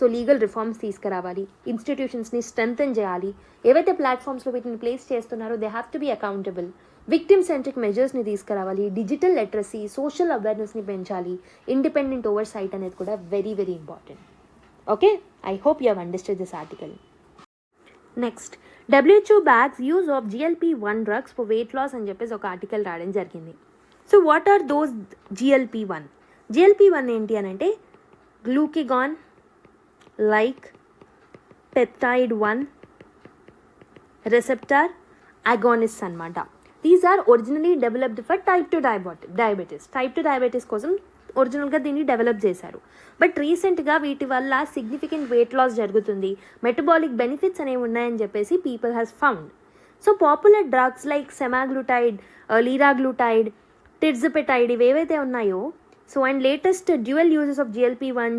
సో లీగల్ రిఫార్మ్స్ తీసుకురావాలి, ఇన్స్టిట్యూషన్స్ని స్ట్రెంథెన్ చేయాలి, ఏవైతే ప్లాట్ఫామ్స్లో వీటిని ప్లేస్ చేస్తున్నారో they have to be accountable, victim centric మెజర్స్ని తీసుకురావాలి, డిజిటల్ లిటరసీ, సోషల్ అవేర్నెస్ని పెంచాలి, ఇండిపెండెంట్ ఓవర్ సైట్ అనేది కూడా very very important. Okay, I hope you have understand this article. Next, WHO backs use of GLP-1 drugs for weight loss అని చెప్పేసి ఒక article రావడం జరిగింది. So what are those GLP-1? GLP-1 ఏంటి అని అంటే glucagon like peptide 1 receptor agonist అనమాట. These are originally developed for type 2 diabetes. Type 2 diabetes కోసం ఒరిజినల్గా దీన్ని డెవలప్ చేశారు. బట్ రీసెంట్గా వీటి వల్ల సిగ్నిఫికెంట్ వెయిట్ లాస్ జరుగుతుంది, మెటబాలిక్ బెనిఫిట్స్ అనేవి ఉన్నాయని చెప్పేసి people has found. So popular drugs like semaglutide, liraglutide, tirzepatide ఇవేవైతే ఉన్నాయో, so and latest dual uses of GLP-1,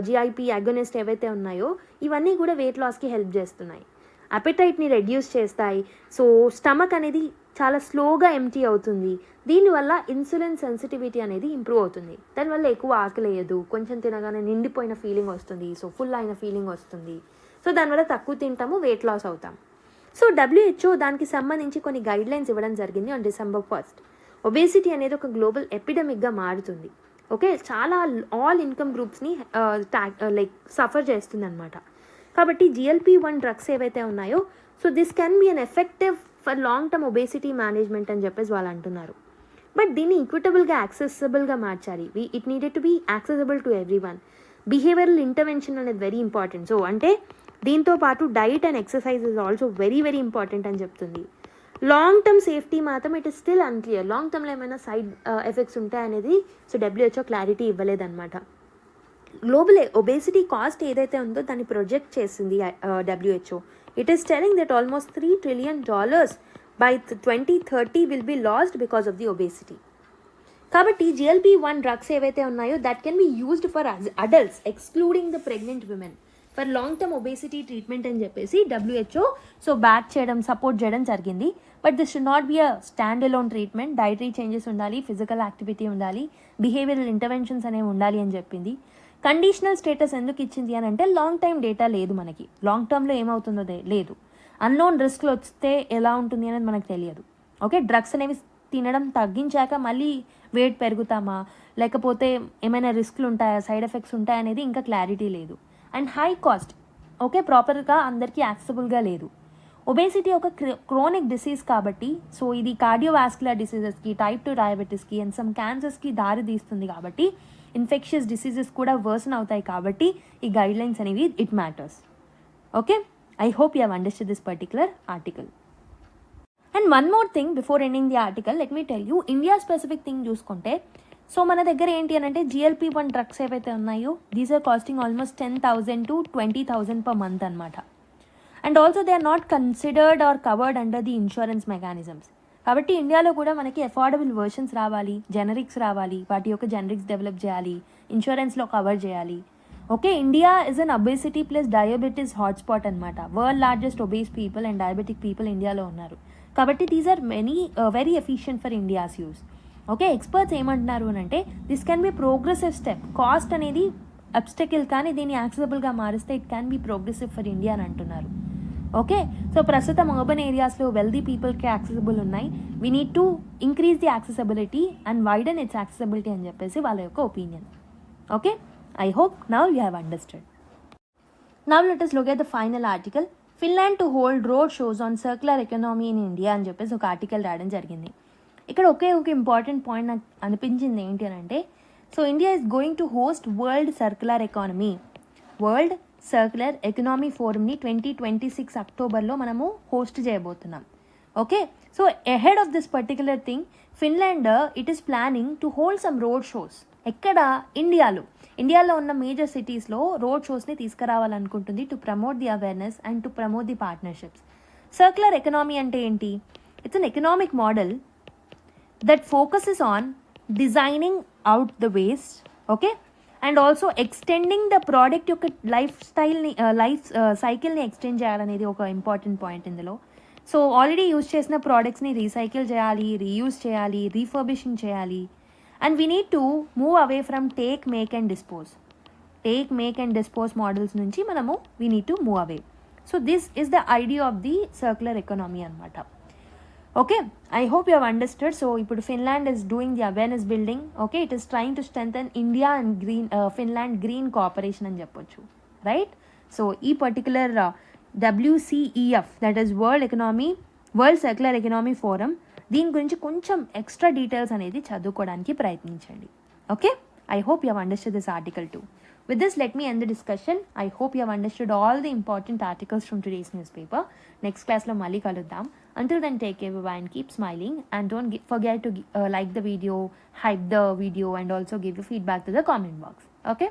GIP agonist ఏవైతే ఉన్నాయో ఇవన్నీ కూడా వెయిట్ లాస్కి హెల్ప్ చేస్తున్నాయి, అపెటైట్ని రెడ్యూస్ చేస్తాయి. సో స్టమక్ అనేది చాలా స్లోగా ఎంటీ అవుతుంది, దీనివల్ల ఇన్సులిన్ సెన్సిటివిటీ అనేది ఇంప్రూవ్ అవుతుంది, దానివల్ల ఎక్కువ ఆకలేయదు, కొంచెం తినగానే నిండిపోయిన ఫీలింగ్ వస్తుంది, సో ఫుల్ అయిన ఫీలింగ్ వస్తుంది. సో దానివల్ల తక్కువ తింటాము, వెయిట్ లాస్ అవుతాం. సో WHO దానికి సంబంధించి కొన్ని గైడ్ లైన్స్ ఇవ్వడం జరిగింది on December 1st. ఒబేసిటీ అనేది ఒక గ్లోబల్ ఎపిడమిక్గా మారుతుంది. ఓకే, చాలా ఆల్ ఇన్కమ్ గ్రూప్స్ని లైక్ సఫర్ చేస్తుంది అనమాట. కాబట్టి GLP-1 డ్రగ్స్ ఏవైతే ఉన్నాయో, so this can be an effective for long term obesity management అని చెప్పేసి వాళ్ళు అంటున్నారు. బట్ దీన్ని ఈక్విటబుల్గా యాక్సెసిబుల్గా మార్చాలి, it needed to be accessible to everyone. Behavioural intervention అనేది వెరీ ఇంపార్టెంట్. సో అంటే దీంతో పాటు diet and exercise is also very very important అని చెప్తుంది. లాంగ్ టర్మ్ సేఫ్టీ మాత్రం it is still unclear, long టర్మ్లో ఏమైనా సైడ్ ఎఫెక్ట్స్ ఉంటాయనేది సో WHO క్లారిటీ ఇవ్వలేదన్నమాట. గ్లోబల్ ఒబేసిటీ కాస్ట్ ఏదైతే ఉందో దాన్ని ప్రొజెక్ట్ చేసింది WHO. It is telling that almost $3 trillion by 2030 will be lost because of the obesity. కాబట్టి GLP-1 డ్రగ్స్ ఏవైతే ఉన్నాయో that can be used for adults excluding the pregnant women for long term obesity treatment అని చెప్పేసి WHO back చేయడం, support చేయడం జరిగింది. But this should not be a stand alone treatment. Dietary changes ఉండాలి, physical activity ఉండాలి, behavioural interventions అనేవి ఉండాలి అని చెప్పింది. కండిషనల్ స్టేటస్ ఎందుకు ఇచ్చింది అని అంటే లాంగ్ టైం డేటా లేదు మనకి, లాంగ్ టర్మ్లో ఏమవుతుందో లేదు, అన్నోన్ రిస్క్లు వస్తే ఎలా ఉంటుంది అనేది మనకు తెలియదు. ఓకే, డ్రగ్స్ అనేవి తినడం తగ్గించాక మళ్ళీ వెయిట్ పెరుగుతామా, లేకపోతే ఏమైనా రిస్క్లు ఉంటాయా, సైడ్ ఎఫెక్ట్స్ ఉంటాయా అనేది ఇంకా క్లారిటీ లేదు. అండ్ హై కాస్ట్, ఓకే, ప్రాపర్గా అందరికీ యాక్సెసిబుల్గా లేదు. ఒబేసిటీ ఒక క్రోనిక్ డిసీజ్ కాబట్టి సో ఇది కార్డియోవాస్కులర్ డిసీజెస్కి, టైప్ 2 డయాబెటీస్కి అండ్ సమ్ క్యాన్సర్స్కి దారి తీస్తుంది. కాబట్టి ఇన్ఫెక్షియస్ డిసీజెస్ కూడా వర్సన్ అవుతాయి. కాబట్టి ఈ గైడ్లైన్స్ అనేవి it matters. Okay, I hope you have understood this particular article. And one more thing before ending the article, let me tell you India specific thing చూసుకుంటే so మన దగ్గర ఏంటి అని అంటే GLP-1 డ్రగ్స్ ఏవైతే ఉన్నాయో these are costing almost 10,000 to 20,000 per month అనమాట. And also they are not considered or covered under the insurance mechanisms. కాబట్టి ఇండియాలో కూడా మనకి అఫోర్డబుల్ వర్షన్స్ రావాలి, జెనరిక్స్ రావాలి, వాటి యొక్క జెనరిక్స్ డెవలప్ చేయాలి, ఇన్సూరెన్స్లో కవర్ చేయాలి. Okay, India is an obesity plus diabetes hotspot అనమాట. World largest obese people and diabetic people ఇండియాలో ఉన్నారు. కాబట్టి these are very efficient for India's use. Okay, experts ఏమంటున్నారు అని అంటే this can be progressive step. Cost అనేది obstacle, కానీ దీన్ని యాక్సెసిబుల్గా మారిస్తే it can be progressive for India అని అంటున్నారు. ఓకే, సో ప్రస్తుతం అర్బన్ ఏరియాస్లో వెల్దీ పీపుల్కి యాక్సెసిబుల్ ఉన్నాయి. We need to increase the accessibility and వైడన్ it's accessibility అని చెప్పేసి వాళ్ళ యొక్క opinion. Okay, I hope now you have understood. Now let us look at the final article. Finland to hold road shows on circular economy in India అని చెప్పేసి ఒక article రాయడం జరిగింది. ఇక్కడ ఒక ఇంపార్టెంట్ పాయింట్ నాకు అనిపించింది ఏంటి అని అంటే so India is going to host world circular economy ఫోరమ్ని 2026 అక్టోబర్లో మనము హోస్ట్ చేయబోతున్నాం. Okay, so ahead of this particular thing Finland it is planning to hold some road shows. ఎక్కడ? ఇండియాలో ఉన్న మేజర్ సిటీస్లో రోడ్ షోస్ని తీసుకురావాలనుకుంటుంది to promote the awareness and to promote the partnerships. Circular economy అంటే ఏంటి? It's an economic model that focuses on designing out the waste, okay, and also extending the product యొక్క life సైకిల్ని extend చేయాలనేది ఒక important point ఇందులో. So already use చేసిన ప్రోడక్ట్స్ని recycle చేయాలి, reuse చేయాలి, రీఫర్బిషింగ్ చేయాలి. And we need to move away from take make and dispose models నుంచి మనము we need to move away. So this is the idea of the circular economy అనమాట. Okay, I hope you have understood. So ఇప్పుడు Finland is doing the awareness building. Okay, it is trying to strengthen India and Finland green cooperation అని చెప్పొచ్చు, right? So ఈ particular WCEF, that is world circular economy forum, దీని గురించి కొంచెం extra details అనేది చదువుకోవడానికి ప్రయత్నించండి. Okay, I hope you have understood this article too. With this, let me end the discussion. I hope you have understood all the important articles from today's newspaper. Next class lo malli kaluddam. Until then, take care, bye and keep smiling. And don't forget to like the video, hype the video, and also give your feedback to the comment box. Okay?